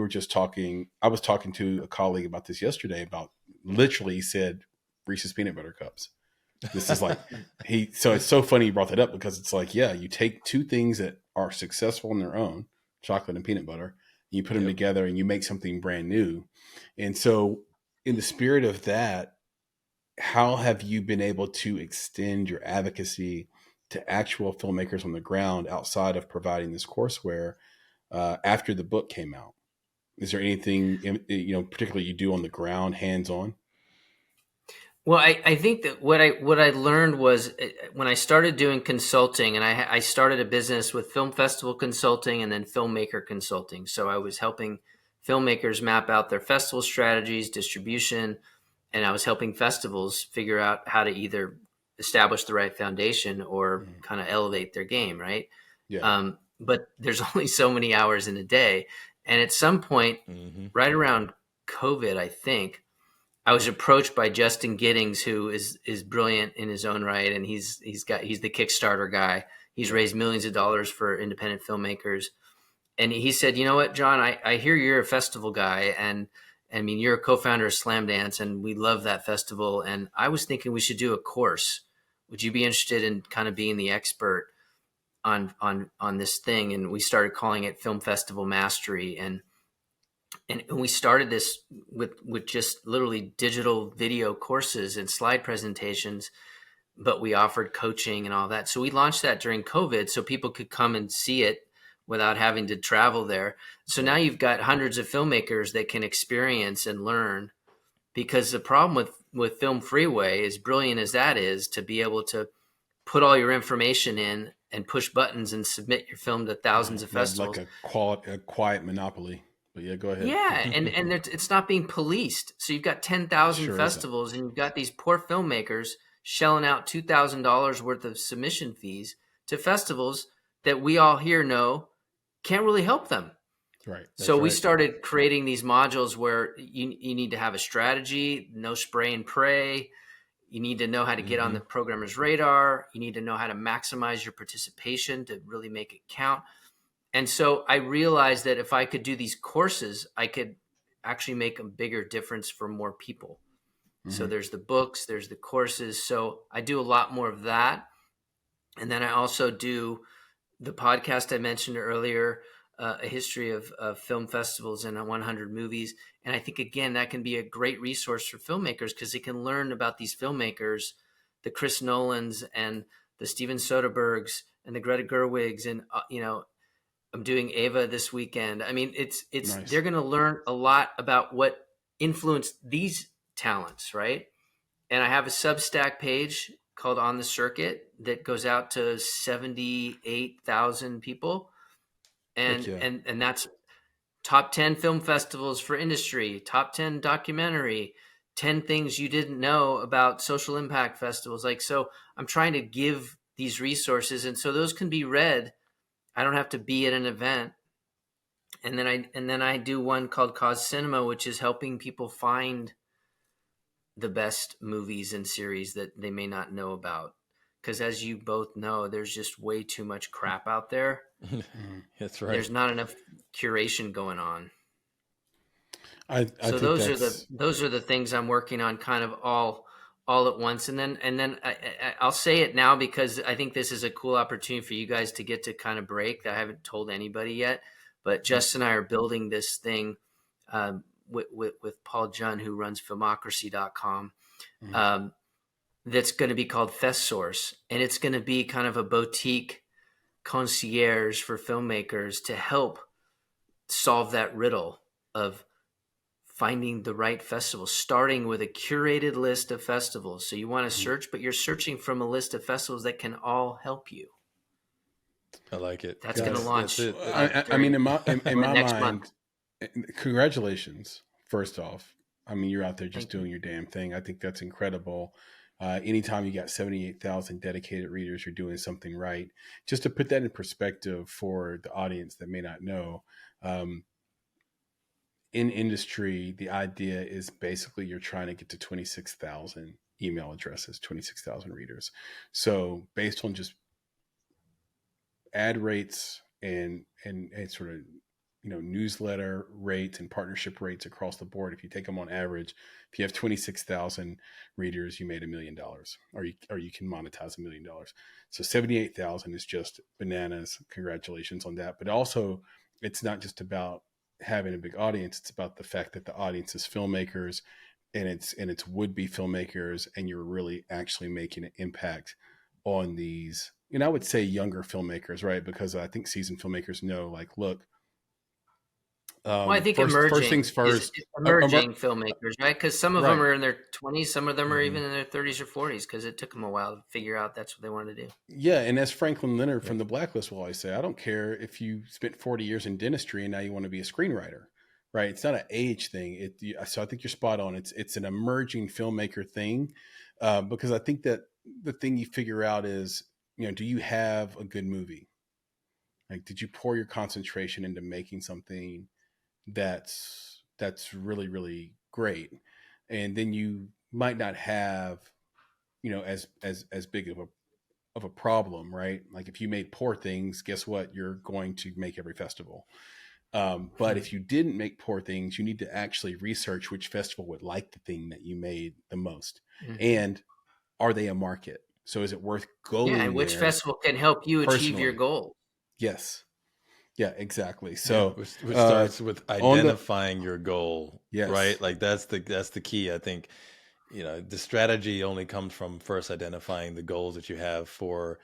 was talking to a colleague about this yesterday. About literally, he said Reese's peanut butter cups. This is like so it's so funny you brought that up, because it's like, yeah, you take two things that are successful on their own, chocolate and peanut butter, and you put them together and you make something brand new. And so in the spirit of that, how have you been able to extend your advocacy to actual filmmakers on the ground outside of providing this courseware after the book came out? Is there anything, particularly you do on the ground, hands-on? Well, I think that what I learned was when I started doing consulting, and I started a business with Film Festival Consulting and then Filmmaker Consulting. So I was helping filmmakers map out their festival strategies, distribution, and I was helping festivals figure out how to either establish the right foundation or kind of elevate their game, right? Yeah. But there's only so many hours in a day. And at some point, right around COVID, I think, I was approached by Justin Giddings, who is brilliant in his own right, and he's the Kickstarter guy. He's raised millions of dollars for independent filmmakers, and he said, "You know what, John? I hear you're a festival guy, and I mean you're a co-founder of Slamdance, and we love that festival. And I was thinking we should do a course. Would you be interested in kind of being the expert on this thing?" And we started calling it Film Festival Mastery, and we started this with just literally digital video courses and slide presentations, but we offered coaching and all that. So we launched that during COVID so people could come and see it without having to travel there. So now you've got hundreds of filmmakers that can experience and learn, because the problem with Film Freeway, as brilliant as that is, to be able to put all your information in and push buttons and submit your film to thousands of festivals. Like a quiet monopoly. But yeah, go ahead. Yeah, and it's not being policed. So you've got 10,000 festivals, and you've got these poor filmmakers shelling out $2,000 worth of submission fees to festivals that we all here know can't really help them. Right. So we started creating these modules where you need to have a strategy, no spray and pray. You need to know how to get on the programmer's radar. You need to know how to maximize your participation to really make it count. And so I realized that if I could do these courses, I could actually make a bigger difference for more people. So there's the books, there's the courses. So I do a lot more of that. And then I also do the podcast I mentioned earlier, a history of film festivals and 100 movies. And I think, again, that can be a great resource for filmmakers because they can learn about these filmmakers, the Chris Nolans and the Steven Soderberghs and the Greta Gerwigs. And, I'm doing Ava this weekend. I mean, it's nice. They're going to learn a lot about what influenced these talents, right? And I have a Substack page called On the Circuit that goes out to 78,000 people. And that's top 10 film festivals for industry, top 10 documentary, 10 things you didn't know about social impact festivals. Like, so I'm trying to give these resources. And so those can be read. I don't have to be at an event. And then I do one called Cause Cinema, which is helping people find the best movies and series that they may not know about. Because as you both know, there's just way too much crap out there. That's right. There's not enough curation going on. So those are the things I'm working on, kind of all at once. And then I'll say it now because I think this is a cool opportunity for you guys to get to kind of break that I haven't told anybody yet. But Justin and I are building this thing with Paul Junn, who runs filmocracy.com. That's going to be called FestSource, and it's going to be kind of a boutique concierge for filmmakers to help solve that riddle of finding the right festival, starting with a curated list of festivals. So you want to search, but you're searching from a list of festivals that can all help you. I like it. That's going to launch. I mean, in my next mind, month. Congratulations. First off, I mean, you're out there just doing your damn thing. I think that's incredible. Anytime you got 78,000 dedicated readers, you're doing something right. Just to put that in perspective for the audience that may not know, in industry, the idea is basically you're trying to get to 26,000 email addresses, 26,000 readers. So based on just ad rates and sort of, newsletter rates and partnership rates across the board, if you take them on average, if you have 26,000 readers, you made $1 million, or you can monetize $1 million. So 78,000 is just bananas. Congratulations on that. But also, it's not just about having a big audience. It's about the fact that the audience is filmmakers, and it's would-be filmmakers, and you're really actually making an impact on these, I would say younger filmmakers, right? Because I think seasoned filmmakers know, like, look, well, I think first things first. Emerging filmmakers, right? Because some of them Right. are in their 20s, some of them are even in their 30s or 40s, because it took them a while to figure out that's what they wanted to do. Yeah, and as Franklin Leonard from The Blacklist will always say, I don't care if you spent 40 years in dentistry and now you want to be a screenwriter, right? It's not an age thing. So I think you're spot on. It's an emerging filmmaker thing, because I think that the thing you figure out is, do you have a good movie? Like, did you pour your concentration into making something that's really, really great? And then you might not have, as big of a problem, right? Like, if you made poor things, guess what? You're going to make every festival. But if you didn't make poor things, you need to actually research which festival would like the thing that you made the most. And are they a market? So is it worth going and which there festival can help you achieve your goal? Yes. Yeah, exactly. So which starts with identifying your goal, right? Like that's the key. I think, the strategy only comes from first identifying the goals that you have for.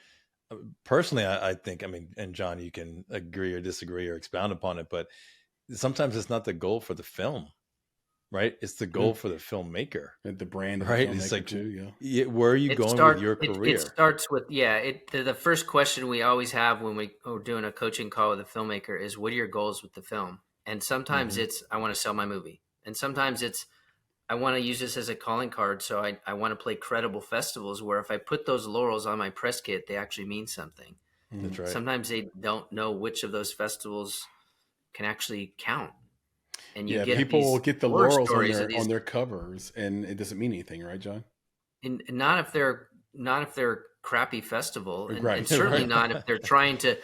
Personally, I think, and John, you can agree or disagree or expound upon it, but sometimes it's not the goal for the film, right? It's the goal for the filmmaker, the brand, right? It's like, where are you going with your career? It starts with, the first question we always have when we're doing a coaching call with a filmmaker is, what are your goals with the film? And sometimes it's, I want to sell my movie. And sometimes it's, I want to use this as a calling card. So I want to play credible festivals where if I put those laurels on my press kit, they actually mean something. That's right. Sometimes they don't know which of those festivals can actually count. And you get people will get the laurels on their covers, and it doesn't mean anything, right, John? not if they're crappy festival, and certainly Right. not if they're trying to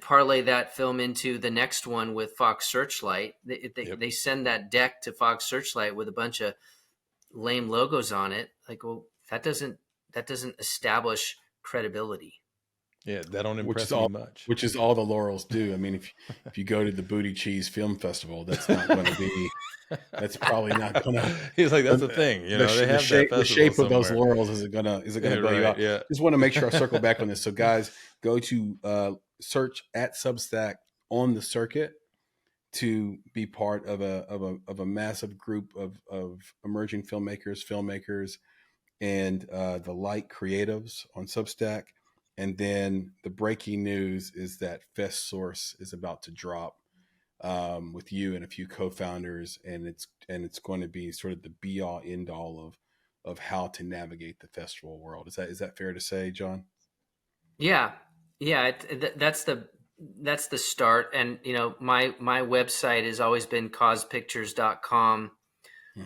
parlay that film into the next one with Fox Searchlight. They send that deck to Fox Searchlight with a bunch of lame logos on it. Like, well, that doesn't establish credibility. Yeah, that don't impress me much. Which is all the laurels do. I mean, if you go to the Booty Cheese Film Festival, that's not going to be. That's probably not going to. He's like, that's the thing. You know, they have the shape of those laurels is it going to bail you out? Yeah. Just want to make sure I circle back on this. So, guys, go to search at Substack on the circuit to be part of a massive group of emerging filmmakers, and the light creatives on Substack. And then the breaking news is that Fest Source is about to drop with you and a few co-founders, and it's going to be sort of the be all end all of how to navigate the festival world. Is that fair to say, Jon? Yeah. That's the start. And my website has always been causepictures.com.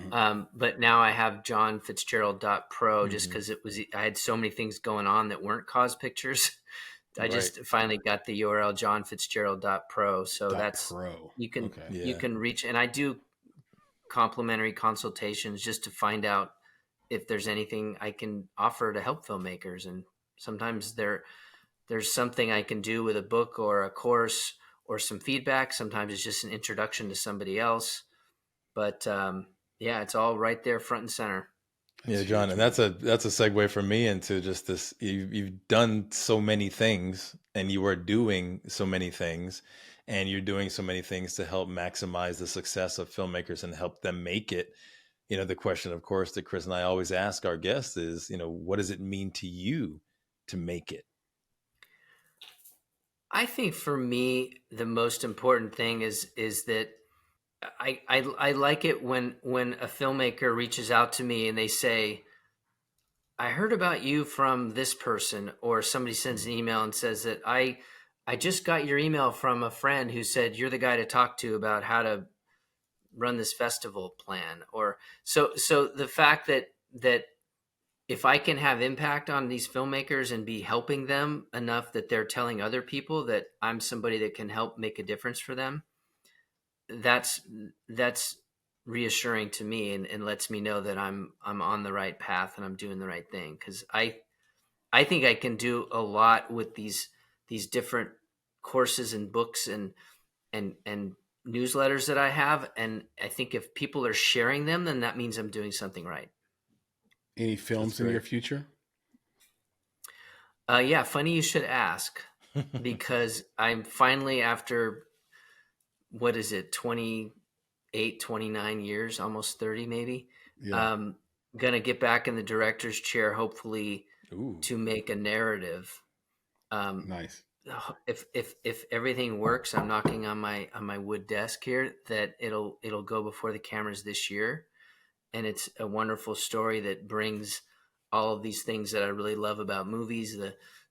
But now I have jonfitzgerald.pro just because I had so many things going on that weren't cause pictures. I just finally got the URL jonfitzgerald.pro. So pro. You can reach, and I do complimentary consultations just to find out if there's anything I can offer to help filmmakers. And sometimes there's something I can do with a book or a course or some feedback. Sometimes it's just an introduction to somebody else. But yeah, it's all right there front and center. Yeah, Jon, and that's a segue for me into just this. You've done so many things, and you are doing so many things, and you're doing so many things to help maximize the success of filmmakers and help them make it. The question, of course, that Chris and I always ask our guests is, what does it mean to you to make it? I think for me, the most important thing is that I like it when a filmmaker reaches out to me and they say, I heard about you from this person, or somebody sends an email and says that I just got your email from a friend who said you're the guy to talk to about how to run this festival plan. Or so the fact that if I can have impact on these filmmakers and be helping them enough that they're telling other people that I'm somebody that can help make a difference for them, that's reassuring to me and lets me know that I'm on the right path and I'm doing the right thing. Cause I think I can do a lot with these different courses and books and newsletters that I have. And I think if people are sharing them, then that means I'm doing something right. Any films in your future? Yeah. Funny you should ask, because I'm finally, after, 28, 29 years, almost 30 maybe, gonna get back in the director's chair, hopefully. To make a narrative. Nice. If everything works, I'm knocking on my wood desk here that it'll go before the cameras this year. And it's a wonderful story that brings all of these things that I really love about movies,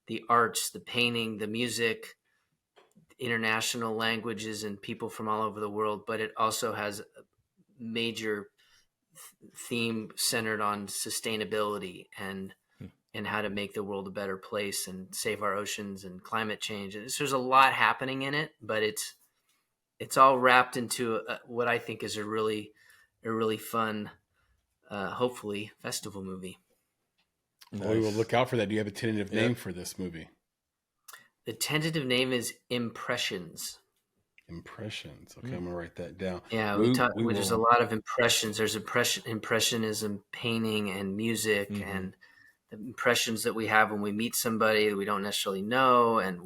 the arts, the painting, the music, international languages, and people from all over the world. But it also has a major theme centered on sustainability and how to make the world a better place and save our oceans and climate change. So there's a lot happening in it, but it's all wrapped into what I think is a really fun, hopefully, festival movie. Nice. Well, we will look out for that. Do you have a tentative name for this movie? The tentative name is Impressions. Impressions. Okay, I'm gonna write that down. Yeah, there's a lot of impressions. There's impressionism, painting, and music, and the impressions that we have when we meet somebody that we don't necessarily know, and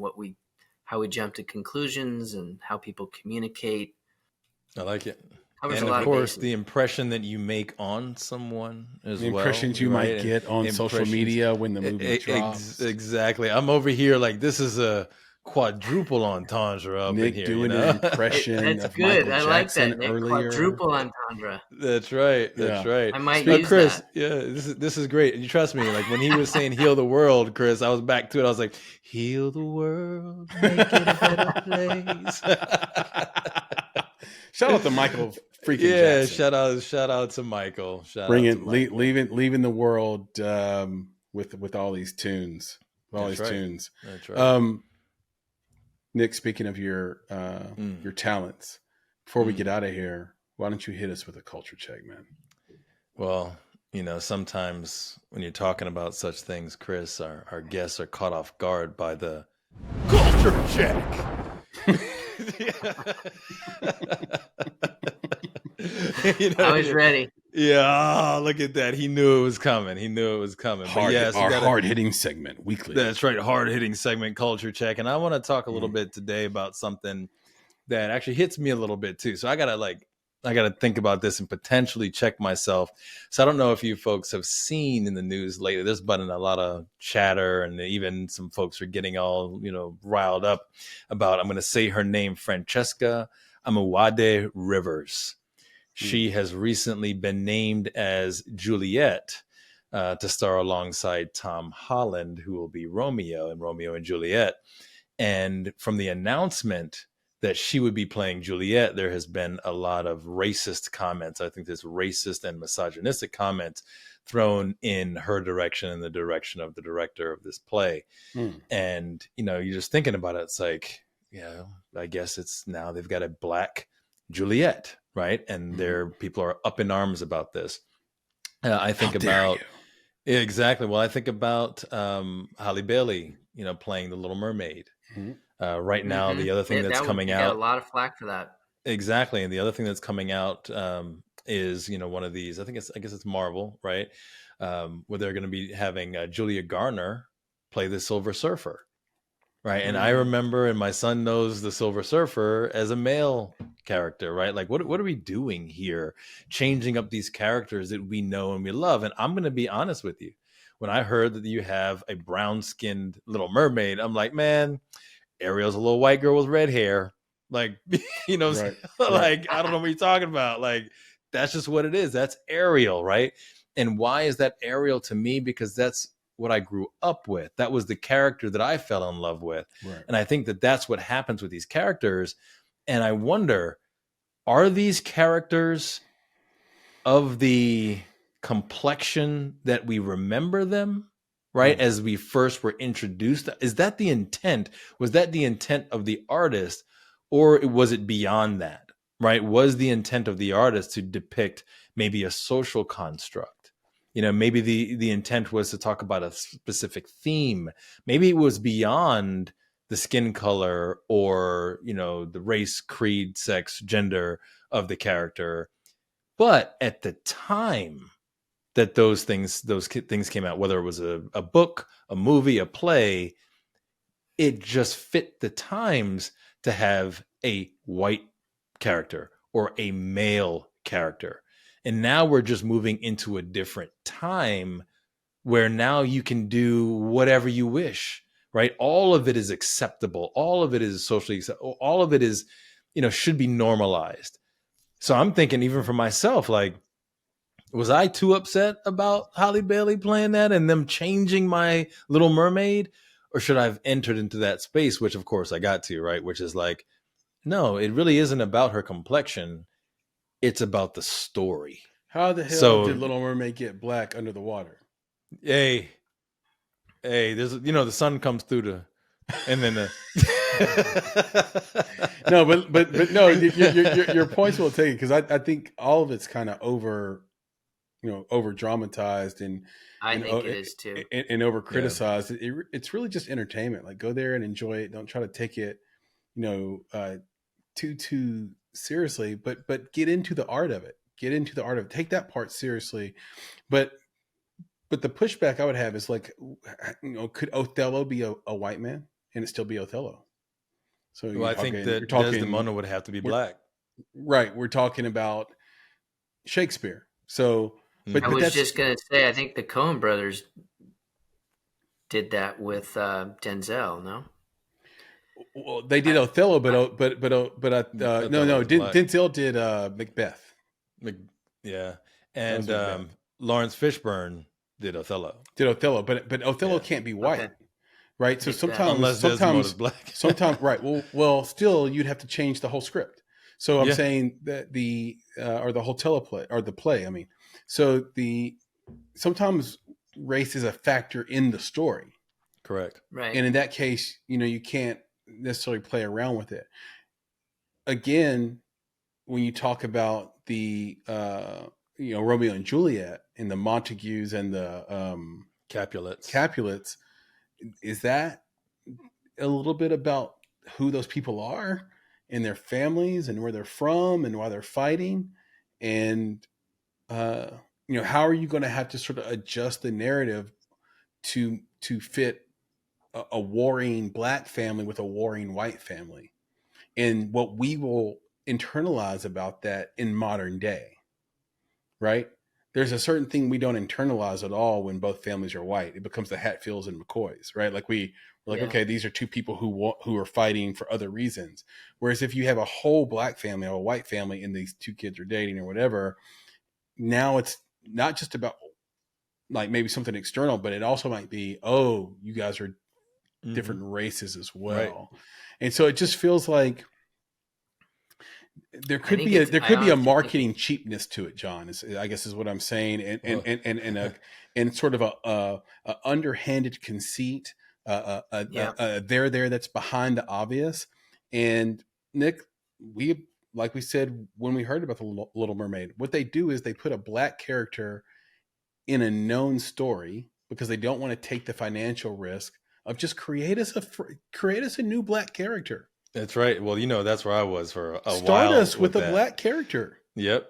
how we jump to conclusions, and how people communicate. I like it. And of course, the impression that you make on someone as well. The impressions you might get on social media when the movie drops. Exactly. I'm over here like this is a quadruple entendre up Nick in here. Doing an impression That's of good. Michael I like Jackson that, Nick. Earlier. Quadruple entendre. That's right. That's right. I might but use Chris, that. Yeah, this is great. And you trust me, like when he was saying heal the world, Chris, I was back to it. I was like, heal the world, make it a better place. Shout out to Michael freaking Yeah, Jackson. shout out to Michael. Leaving the world with all these tunes. That's right. That's right. Nick, speaking of your talents, before we get out of here, why don't you hit us with a culture check, man? Well, sometimes when you're talking about such things, Chris, our guests are caught off guard by the culture check. I was ready. Yeah, look at that. He knew it was coming. Hard-hitting segment weekly. That's right. Hard-hitting segment, culture check. And I want to talk a little bit today about something that actually hits me a little bit too. So I gotta think about this and potentially check myself. So I don't know if you folks have seen in the news lately, there's been a lot of chatter, and even some folks are getting all, riled up about, I'm going to say her name, Francesca Amawade Rivers. She has recently been named as Juliet to star alongside Tom Holland, who will be Romeo in Romeo and Juliet. And from the announcement that she would be playing Juliet, there has been a lot of racist comments. I think there's racist and misogynistic comments thrown in her direction and the direction of the director of this play. And, you're just thinking about it. It's like, I guess it's now they've got a Black Juliet, right? And people are up in arms about this. I think about exactly. Well, I think about Halle Bailey, playing the Little Mermaid. Right now, the other thing that's coming out, a lot of flack for that. Exactly, and the other thing that's coming out is one of these. I guess it's Marvel, right? Where they're going to be having Julia Garner play the Silver Surfer. Right. And I remember, and my son knows the Silver Surfer as a male character, right? Like, what are we doing here? Changing up these characters that we know and we love. And I'm going to be honest with you. When I heard that you have a brown-skinned Little Mermaid, I'm like, man, Ariel's a little white girl with red hair. Like, right. Like, I don't know what you're talking about. Like, that's just what it is. That's Ariel, right? And why is that Ariel to me? Because that's what I grew up with. That was the character that I fell in love with. Right. And I think that that's what happens with these characters. And I wonder, are these characters of the complexion that we remember them, right? As we first were introduced? Is that the intent? Was that the intent of the artist, or was it beyond that, right? Was the intent of the artist to depict maybe a social construct? Maybe the intent was to talk about a specific theme. Maybe it was beyond the skin color or, the race, creed, sex, gender of the character. But at the time that those things came out, whether it was a book, a movie, a play, it just fit the times to have a white character or a male character. And now we're just moving into a different time where now you can do whatever you wish, right? All of it is acceptable. All of it is socially acceptable. All of it is, should be normalized. So I'm thinking, even for myself, like, was I too upset about Halle Bailey playing that and them changing my Little Mermaid? Or should I have entered into that space, which of course I got to, right? Which is like, no, it really isn't about her complexion. It's about the story. How the hell did Little Mermaid get black under the water? Hey, there's the sun comes through and then no, but no, your point's well taken, because I think all of it's kind of over dramatized and I think it is too, and over criticized. Yeah. It's really just entertainment. Like, go there and enjoy it. Don't try to take it, too seriously, but get into the art of it. Take that part seriously. But the pushback I would have is like, could Othello be a white man and it still be Othello? So I think that Desdemona would have to be black. Right. We're talking about Shakespeare. So, but I was just going to say, I think the Coen brothers did that with Denzel. No. Well, they did Othello, but Denzel did Macbeth. And Lawrence Fishburne did Othello. But Othello can't be white, okay. Right? So sometimes Desmona's black. Sometimes, right? Well, still, you'd have to change the whole script. So I'm Yeah, saying that or the hotel play or the play. I mean, so sometimes race is a factor in the story, correct. Right. and in that case, you can't necessarily play around with it. Again, when you talk about the Romeo and Juliet and the Montagues and the Capulets. Capulets, is that a little bit about who those people are and their families and where they're from and why they're fighting? And how are you going to have to sort of adjust the narrative to fit a warring black family with a warring white family, and what we will internalize about that in modern day, right? There's a certain thing we don't internalize at all when both families are white. It becomes the Hatfields and McCoys, right? Like we're like, Yeah. okay, these are two people who are fighting for other reasons. Whereas if you have a whole black family or a white family and these two kids are dating or whatever, now it's not just about like maybe something external, but it also might be, oh, you guys are different races as Right. well. And so it just feels like there I could think be it's, there I could be a honestly think marketing it's, cheapness to it, John. I guess is what I'm saying, Well, and sort of a underhanded conceit, yeah. there that's behind the obvious. And Nick, like we said when we heard about the Little Mermaid, what they do is they put a black character in a known story because they don't want to take the financial risk of just create us a new black character. that's right. Well, that's where I was for a Start while us with a that. black character. Yep.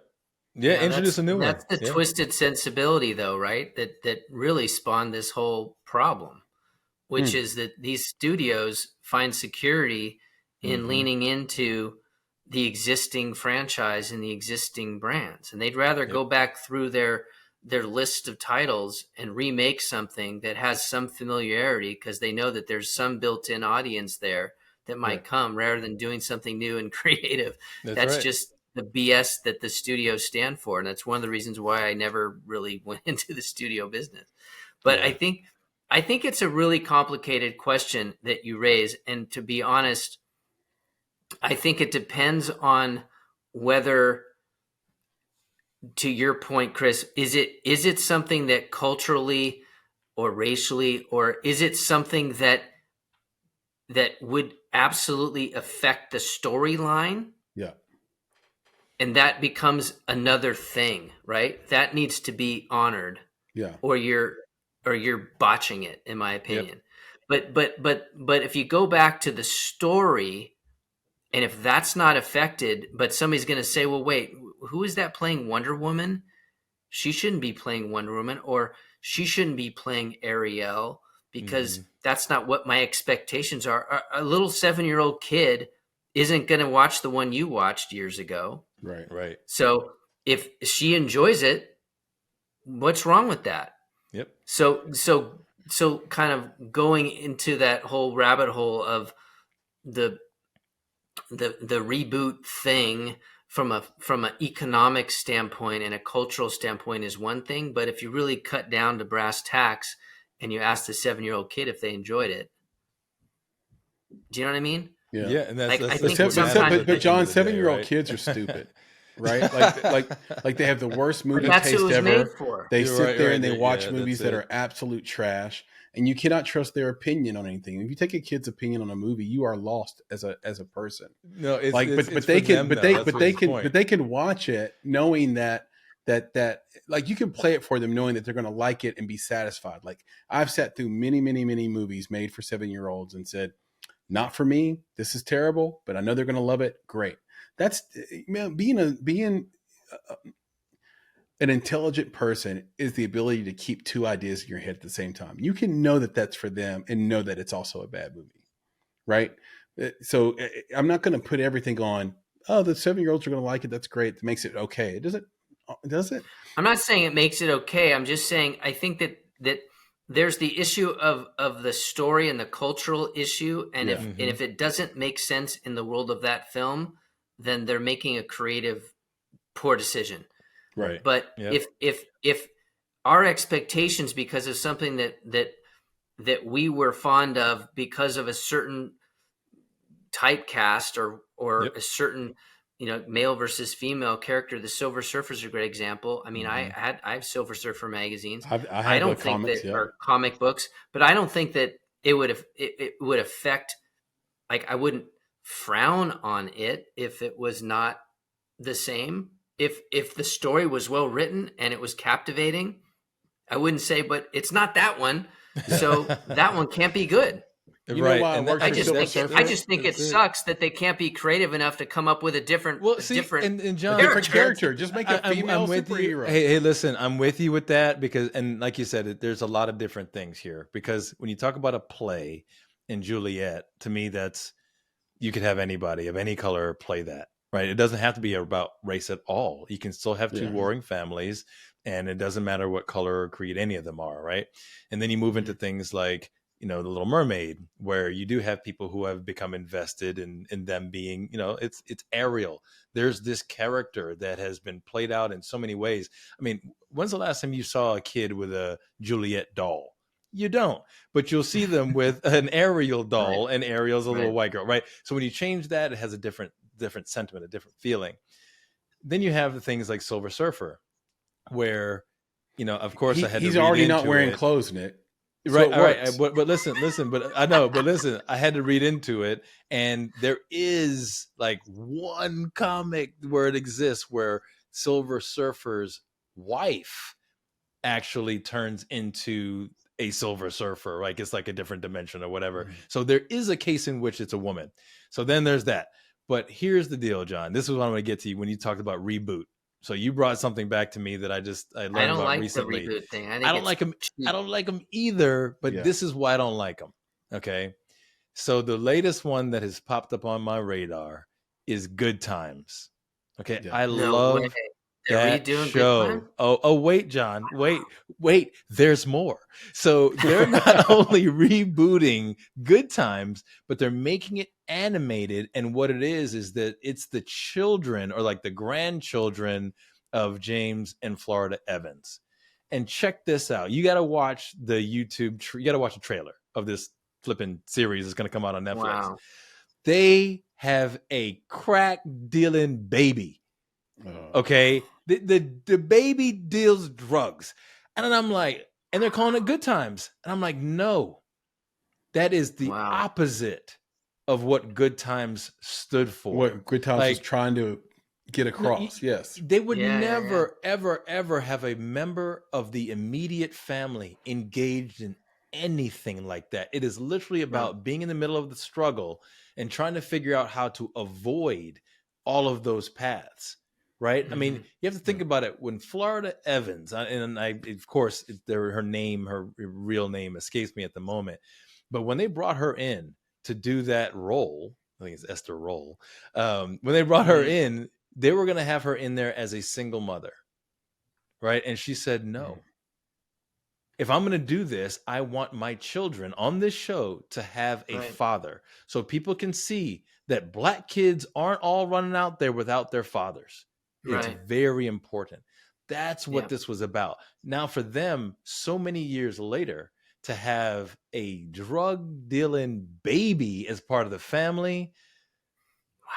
Yeah, introduce a new one. That's the Yeah. twisted sensibility, though, right? That really spawned this whole problem, which is that these studios find security in leaning into the existing franchise and the existing brands, and they'd rather Yep. go back through their list of titles and remake something that has some familiarity because they know that there's some built-in audience there that might come, rather than doing something new and creative. That's right. Just the BS that the studios stand for, and that's one of the reasons why I never really went into the studio business. But Yeah. I think it's a really complicated question that you raise, and to be honest, I think it depends on whether, to your point, Chris, is it something that culturally or racially, or is it something that would absolutely affect the storyline? Yeah. And that becomes another thing, right? That needs to be honored. Yeah. Or you're botching it, in my opinion. Yep. But if you go back to the story, and if that's not affected, but somebody's going to say, well, wait, who is that playing Wonder Woman? She shouldn't be playing Wonder Woman, or she shouldn't be playing Ariel, because that's not what my expectations are. A little 7-year-old kid isn't going to watch the one you watched years ago. Right. So if she enjoys it, what's wrong with that? Yep. So kind of going into that whole rabbit hole of the reboot thing from an economic standpoint and a cultural standpoint is one thing, but if you really cut down to brass tacks and you ask the 7-year-old kid if they enjoyed it, do you know what I mean? Yeah, and that's I think think sometimes but John, the 7-year-old right? kids are stupid, right? Like they have the worst movie that's taste who it was ever. made for. They You're sit right, there right, and they yeah, watch that's movies that it. are absolute trash, and you cannot trust their opinion on anything. If you take a kid's opinion on a movie, you are lost as a person. No, it's Like, it's, but it's they for can, them, but though. they That's but what they his can, point. but they can watch it knowing that like you can play it for them knowing that they're going to like it and be satisfied. Like I've sat through many movies made for 7-year-olds and said, not for me, this is terrible, but I know they're going to love it. Great. That's, man, being an intelligent person is the ability to keep two ideas in your head at the same time. You can know that that's for them and know that it's also a bad movie, right? So I'm not going to put everything on, oh, the 7-year-olds are going to like it. That's great. That makes it okay. Does it? I'm not saying it makes it okay. I'm just saying I think that there's the issue of the story and the cultural issue, and if it doesn't make sense in the world of that film, then they're making a creative poor decision. Right. But if our expectations, because of something that we were fond of because of a certain typecast or a certain male versus female character. The Silver Surfer is a great example. I mean, Mm-hmm. I have Silver Surfer magazines. I I have the don't think comics, that yeah. are comic books, but I don't think that it would affect. Like, I wouldn't frown on it if it was not the same. If the story was well written and it was captivating, I wouldn't say, but it's not that one, so that one can't be good. You know why it works I for just Silver think Surfer? I just think it sucks that they can't be creative enough to come up with a different, and John, different character. Just make a female I'm with you. superhero. Hey, listen, I'm with you with that because, and like you said, there's a lot of different things here because when you talk about a play in Juliet, to me, you could have anybody of any color play that, right? It doesn't have to be about race at all. You can still have two warring families, and it doesn't matter what color or creed any of them are, right? And then you move into things like, The Little Mermaid, where you do have people who have become invested in them being, it's Ariel. There's this character that has been played out in so many ways. I mean, when's the last time you saw a kid with a Juliet doll? You don't, but you'll see them with an Ariel doll, and Ariel's a little white girl, right? So when you change that, it has a different sentiment, a different feeling. Then you have the things like Silver Surfer, where, of course, I had to read already into not wearing it. clothes, Nick. Right, all right. But listen, but I know, but listen, I had to read into it, and there is like one comic where it exists where Silver Surfer's wife actually turns into a Silver Surfer, like it's like a different dimension or whatever. Mm-hmm. So there is a case in which it's a woman. So then there's that. But here's the deal, John. This is what I'm going to get to you when you talked about reboot. So you brought something back to me that I learned about recently. The reboot thing. I don't like them. I don't like them either. But this is why I don't like them. Okay. So the latest one that has popped up on my radar is Good Times. Okay. Yeah. I love that show. Oh, wait, John. Wait. There's more. So they're not only rebooting Good Times, but they're making it animated. And what it is that it's the children or like the grandchildren of James and Florida Evans. And check this out. You got to watch the YouTube. You got to watch a trailer of this flipping series that's going to come out on Netflix. Wow. They have a crack dealing baby. Okay. The baby deals drugs. And then I'm like, and they're calling it Good Times. And I'm like, no, that is the opposite of what Good Times stood for. What Good Times was trying to get across. Yes. They would never, ever, ever have a member of the immediate family engaged in anything like that. It is literally about being in the middle of the struggle and trying to figure out how to avoid all of those paths. Right. Mm-hmm. I mean, you have to think about it. When Florida Evans, and I, of course, her real name escapes me at the moment. But when they brought her in to do that role, I think it's Esther Roll. When they brought her in, they were going to have her in there as a single mother. Right. And she said, no, if I'm going to do this, I want my children on this show to have a father so people can see that Black kids aren't all running out there without their fathers. It's very important. That's what this was about. Now, for them, so many years later, to have a drug dealing baby as part of the family,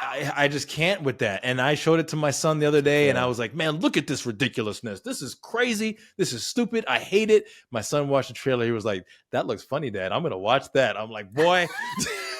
I just can't with that. And I showed it to my son the other day, and I was like, man, look at this ridiculousness. This is crazy. This is stupid. I hate it. My son watched the trailer. He was like, that looks funny, Dad. I'm going to watch that. I'm like, boy.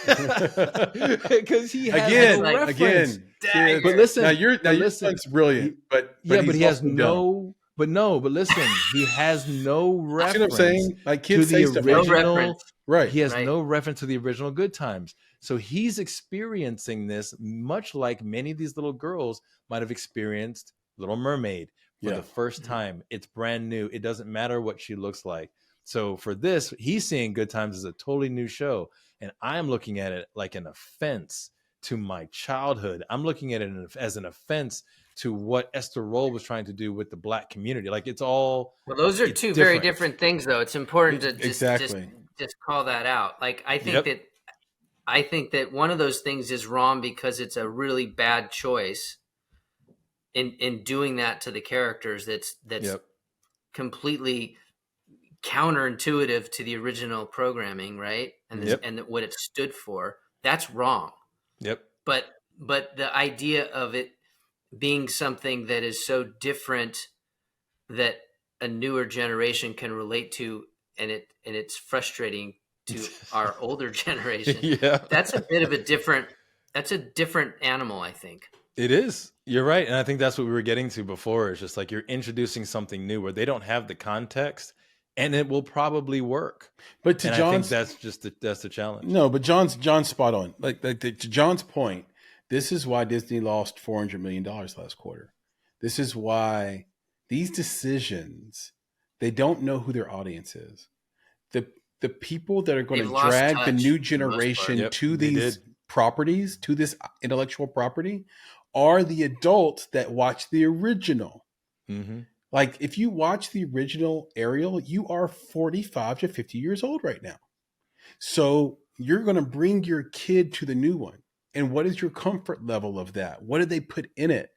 Because he has no reference. But listen, now your son's brilliant, but he has no. But listen, he has no reference. You know what I'm saying? Like kids to the original, right? He has no reference to the original Good Times, so he's experiencing this much like many of these little girls might have experienced Little Mermaid for the first time. It's brand new. It doesn't matter what she looks like. So for this, he's seeing Good Times as a totally new show. And I'm looking at it like an offense to my childhood. I'm looking at it as an offense to what Esther Roll was trying to do with the Black community. Like it's all. Well, those are two very different things, though. It's important to just call that out. Like I think that one of those things is wrong because it's a really bad choice in doing that to the characters. That's completely counterintuitive to the original programming, right? And and what it stood for. That's wrong. Yep. But but the idea of it being something that is so different that a newer generation can relate to, and it's frustrating to our older generation. Yeah. That's a bit of a different animal, I think. It is. You're right. And I think that's what we were getting to before. It's just like you're introducing something new where they don't have the context, and it will probably work. But to and John's, I think that's the challenge. No, but John's spot on. To John's point, this is why Disney lost $400 million last quarter. This is why these decisions, they don't know who their audience is. The people that are going to drag the new generation to these properties, to this intellectual property, are the adults that watch the original. Mm-hmm. Like, if you watch the original Ariel, you are 45 to 50 years old right now. So you're going to bring your kid to the new one. And what is your comfort level of that? What did they put in it?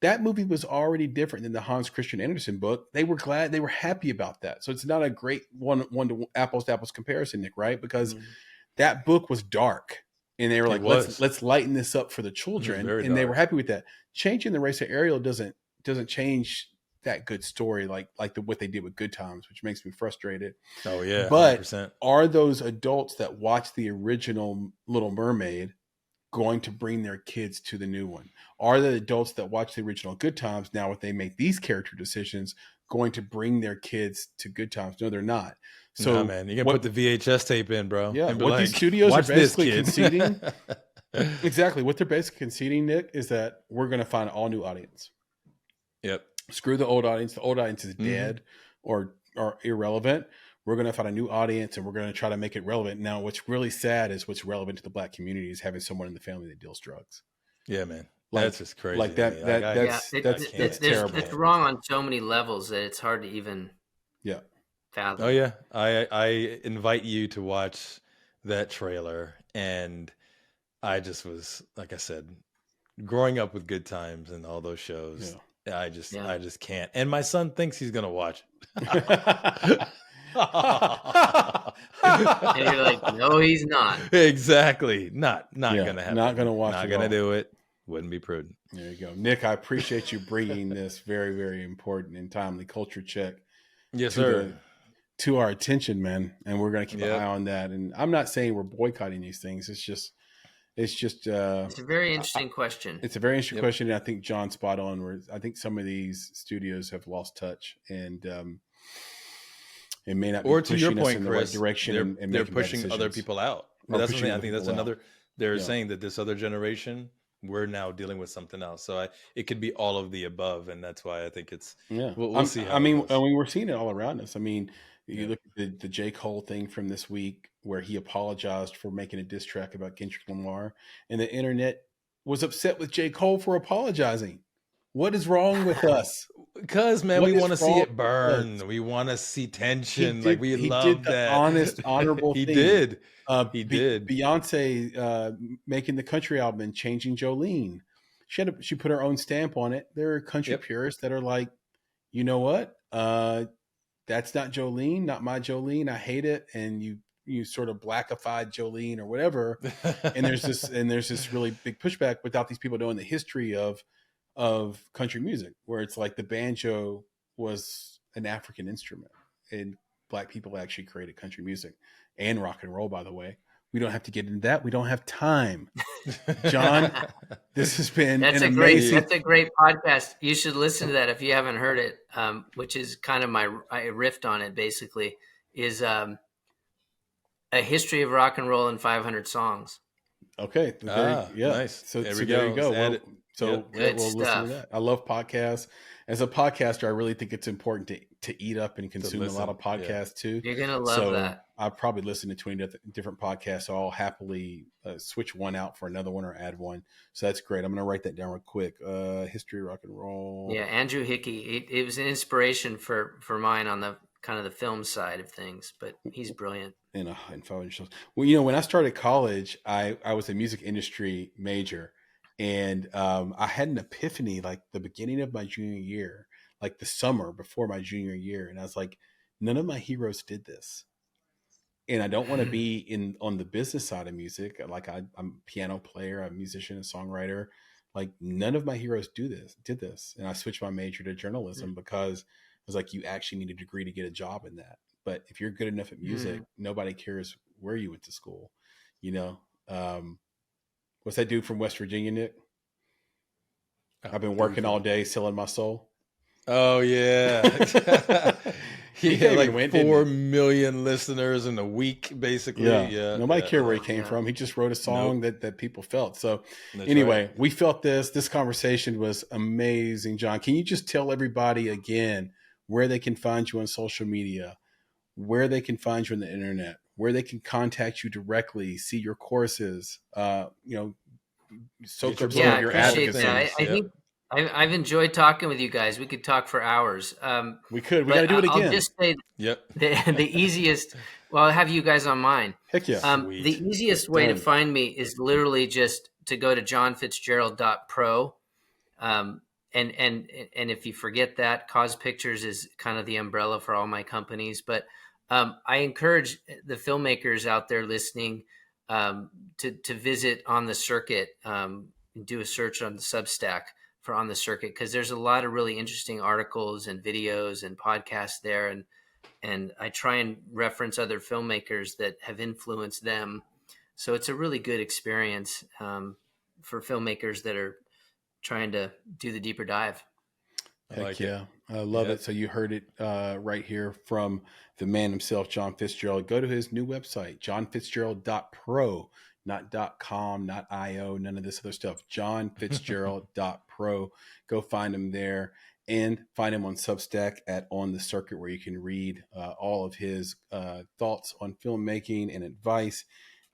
That movie was already different than the Hans Christian Andersen book. They were glad, they were happy about that. So it's not a great one to apples comparison, Nick, right? Because that book was dark. And they were like, let's lighten this up for the children. And they were happy with that. Changing the race of Ariel doesn't change that good story like what they did with Good Times, which makes me frustrated. Oh yeah, but 100%. Are those adults that watch the original Little Mermaid going to bring their kids to the new one? Are the adults that watch the original Good Times, now if they make these character decisions, going to bring their kids to Good Times? No, they're not. So nah, man, you can put the VHS tape in, bro. Yeah, and be what like, these studios are basically conceding. Exactly. What they're basically conceding, Nick, is that we're going to find an all new audience. Yep. Screw the old audience. The old audience is dead or irrelevant. We're going to find a new audience and we're going to try to make it relevant. Now, what's really sad is what's relevant to the Black community is having someone in the family that deals drugs. Yeah, man. That's just crazy. Like that's terrible. It's wrong on so many levels that it's hard to even fathom. Oh yeah. I invite you to watch that trailer, and I just was, like I said, growing up with Good Times and all those shows. Yeah. I just can't. And my son thinks he's gonna watch it. And you're like, no, he's not. Exactly. Not gonna happen. Not gonna watch it. Not gonna do it. Wouldn't be prudent. There you go. Nick, I appreciate you bringing this very, very important and timely culture check. Yes, sir. To our attention, man. And we're gonna keep an eye on that. And I'm not saying we're boycotting these things. It's just it's a very interesting question. It's a very interesting question, and I think John's spot on. Where I think some of these studios have lost touch, and it may not be to your point, us in the Chris, right direction. They're pushing other people out. That's the thing. I think that's another. They're saying that this other generation, we're now dealing with something else. So it could be all of the above, and that's why I think it's. We'll see. I mean, we're seeing it all around us. I mean, you look at the J. Cole thing from this week, where he apologized for making a diss track about Kendrick Lamar, and the internet was upset with J. Cole for apologizing. What is wrong with us? Because, man, we want to see it burn. We want to see tension. We love that. Honest, honorable he thing. Did. He did. Beyonce making the country album and changing Jolene. She put her own stamp on it. There are country purists that are like, you know what? That's not Jolene, not my Jolene. I hate it. And you sort of blackified Jolene or whatever. And there's this really big pushback without these people knowing the history of country music, where it's like the banjo was an African instrument and Black people actually created country music and rock and roll, by the way. We don't have to get into that. We don't have time. John, this has been that's a great podcast. You should listen to that if you haven't heard it, which is kind of I riffed on it basically, is a history of rock and roll in 500 songs. Okay. Nice. So there you go. We'll listen to that. I love podcasts. As a podcaster, I really think it's important to eat up and consume a lot of podcasts too. You're going to love that. I probably listen to 20 different podcasts. So I'll happily switch one out for another one or add one. So that's great. I'm going to write that down real quick. History of rock and roll. Yeah. Andrew Hickey. It was an inspiration for mine on the kind of the film side of things, but he's brilliant. And 500 shows. Well, when I started college, I was a music industry major. And I had an epiphany like the beginning of my junior year, like the summer before my junior year. And I was like, none of my heroes did this. and I don't want to be on the business side of music. Like I'm a piano player, a musician, a songwriter. Like none of my heroes did this. And I switched my major to journalism because I was like, you actually need a degree to get a job in that. But if you're good enough at music, nobody cares where you went to school. You know, what's that dude from West Virginia, Nick? I've been working all day selling my soul. Oh yeah. He had like 4 million listeners in a week, basically. Yeah. Nobody cared where he came from. He just wrote a song that people felt. So anyway, we felt this conversation was amazing. Jon, can you just tell everybody again where they can find you on social media, where they can find you on the internet, where they can contact you directly, see your courses, soak up some of your advocacy. I think I've enjoyed talking with you guys. We could talk for hours. We got to do it again. I'll just say the easiest, well, I'll have you guys on mine. Heck yeah. The easiest way to find me is literally just to go to johnfitzgerald.pro. And if you forget that, Cause Pictures is kind of the umbrella for all my companies. But I encourage the filmmakers out there listening to visit On the Circuit, do a search on the Substack for On the Circuit, because there's a lot of really interesting articles and videos and podcasts there. And I try and reference other filmmakers that have influenced them. So it's a really good experience for filmmakers that are trying to do the deeper dive. Heck yeah. I love it. So you heard it right here from the man himself, Jon Fitzgerald. Go to his new website, johnfitzgerald.pro, not .com, not .io, none of this other stuff. johnfitzgerald.pro. Go find him there and find him on Substack at On the Circuit, where you can read all of his thoughts on filmmaking and advice.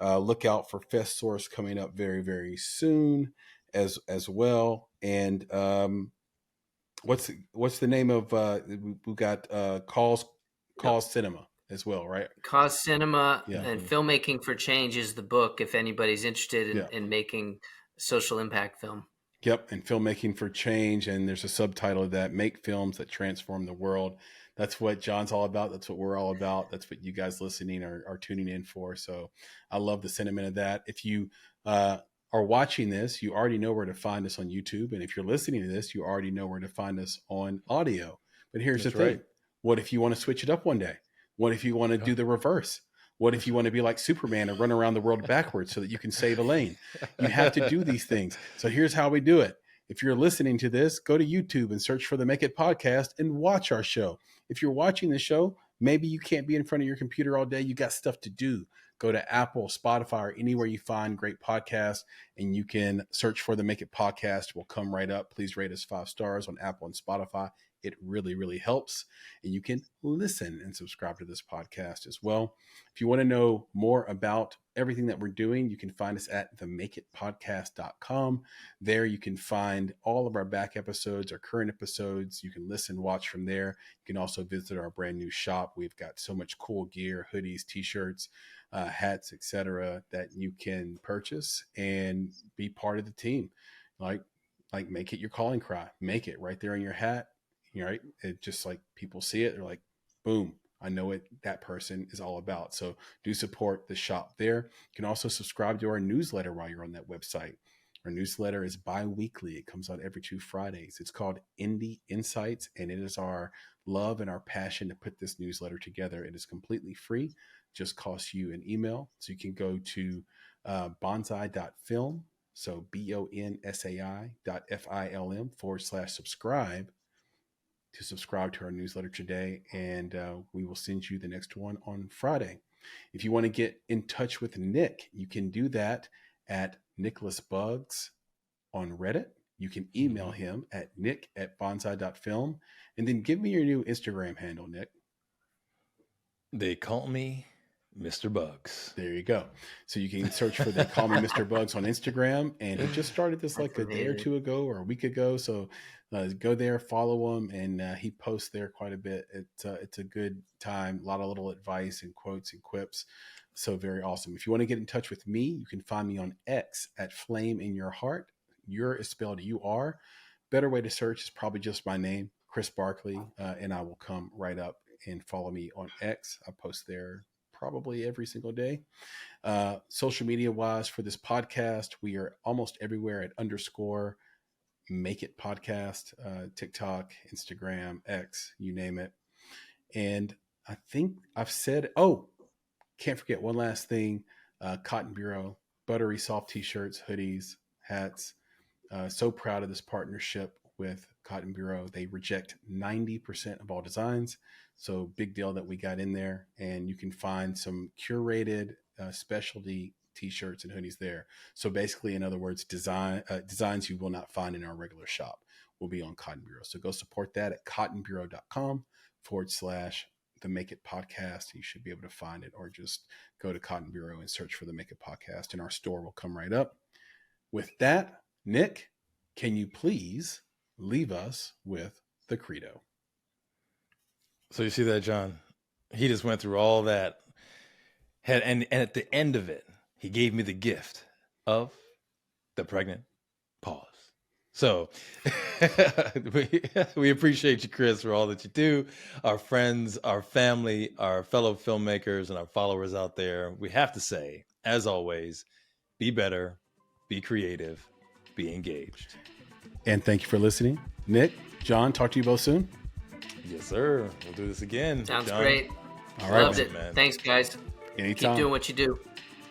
Look out for Fest Source coming up very, very soon as well. And what's the name of we got Cause Cinema as well, right? Cause Cinema and Filmmaking for Change is the book if anybody's interested in making social impact film. Yep, and Filmmaking for Change, and there's a subtitle of that: Make Films That Transform the World. That's what Jon's all about. That's what we're all about. That's what you guys listening are tuning in for. So I love the sentiment of that. If you are watching this, you already know where to find us on YouTube. And if you're listening to this, you already know where to find us on audio. But here's the thing. What if you want to switch it up one day? What if you want to do the reverse? What if you want to be like Superman and run around the world backwards so that you can save a lane? You have to do these things. So here's how we do it. If you're listening to this, go to YouTube and search for the Make It Podcast and watch our show. If you're watching the show, maybe you can't be in front of your computer all day. You got stuff to do. Go to Apple, Spotify, or anywhere you find great podcasts, and you can search for the Make It Podcast. We'll come right up. Please rate us 5 stars on Apple and Spotify. It really, really helps. And you can listen and subscribe to this podcast as well. If you want to know more about everything that we're doing, you can find us at themakeitpodcast.com. There you can find all of our back episodes, our current episodes. You can listen, watch from there. You can also visit our brand new shop. We've got so much cool gear, hoodies, t-shirts, hats, etc., that you can purchase and be part of the team. Like make it your calling cry. Make it right there in your hat. Right? It just like people see it, they're like, boom, I know what that person is all about. So do support the shop there. You can also subscribe to our newsletter while you're on that website. Our newsletter is bi-weekly. It comes out every 2 Fridays. It's called Indie Insights, and it is our love and our passion to put this newsletter together. It is completely free. Just costs you an email. So you can go to bonsai.film. So bonsai.film/subscribe to subscribe to our newsletter today, and we will send you the next one on Friday. If you want to get in touch with Nick, you can do that at Nicholas Bugs on Reddit. You can email him at nick@bonsai.film, and then give me your new Instagram handle, Nick. They call me Mr. Bugs. There you go. So you can search for They Call Me Mr. Bugs on Instagram, and he just started this like a day or 2 ago or a week ago. So go there, follow him, and he posts there quite a bit. It's a good time. A lot of little advice and quotes and quips. So very awesome. If you want to get in touch with me, you can find me on X at Flame in Your Heart. Your is spelled U-R. Better way to search is probably just my name, Chris Barkley, and I will come right up and follow me on X. I post there probably every single day. Social media wise for this podcast, we are almost everywhere at _ Make It Podcast, TikTok, Instagram, X, you name it. And I think I've said, can't forget one last thing. Cotton Bureau, buttery soft t-shirts, hoodies, hats. So proud of this partnership with Cotton Bureau. They reject 90% of all designs. So big deal that we got in there, and you can find some curated specialty t-shirts and hoodies there. So basically, in other words, designs you will not find in our regular shop will be on Cotton Bureau. So go support that at cottonbureau.com/the Make It Podcast. You should be able to find it, or just go to Cotton Bureau and search for the Make It Podcast, and our store will come right up. With that, Nick, can you please leave us with the credo? So you see that, John? He just went through all that. And at the end of it, he gave me the gift of the pregnant pause. So we appreciate you, Chris, for all that you do. Our friends, our family, our fellow filmmakers, and our followers out there, we have to say, as always, be better, be creative, be engaged. And thank you for listening. Nick, John, talk to you both soon. Yes, sir. We'll do this again. Sounds John. great. All right, Loved it. man. Thanks, guys. Anytime. Keep doing what you do.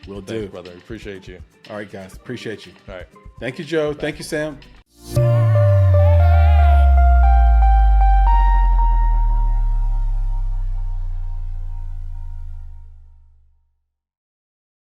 Will do. Thanks, brother. Appreciate you. All right, guys. Appreciate you. All right. Thank you, Joe. Bye. Thank you, Sam.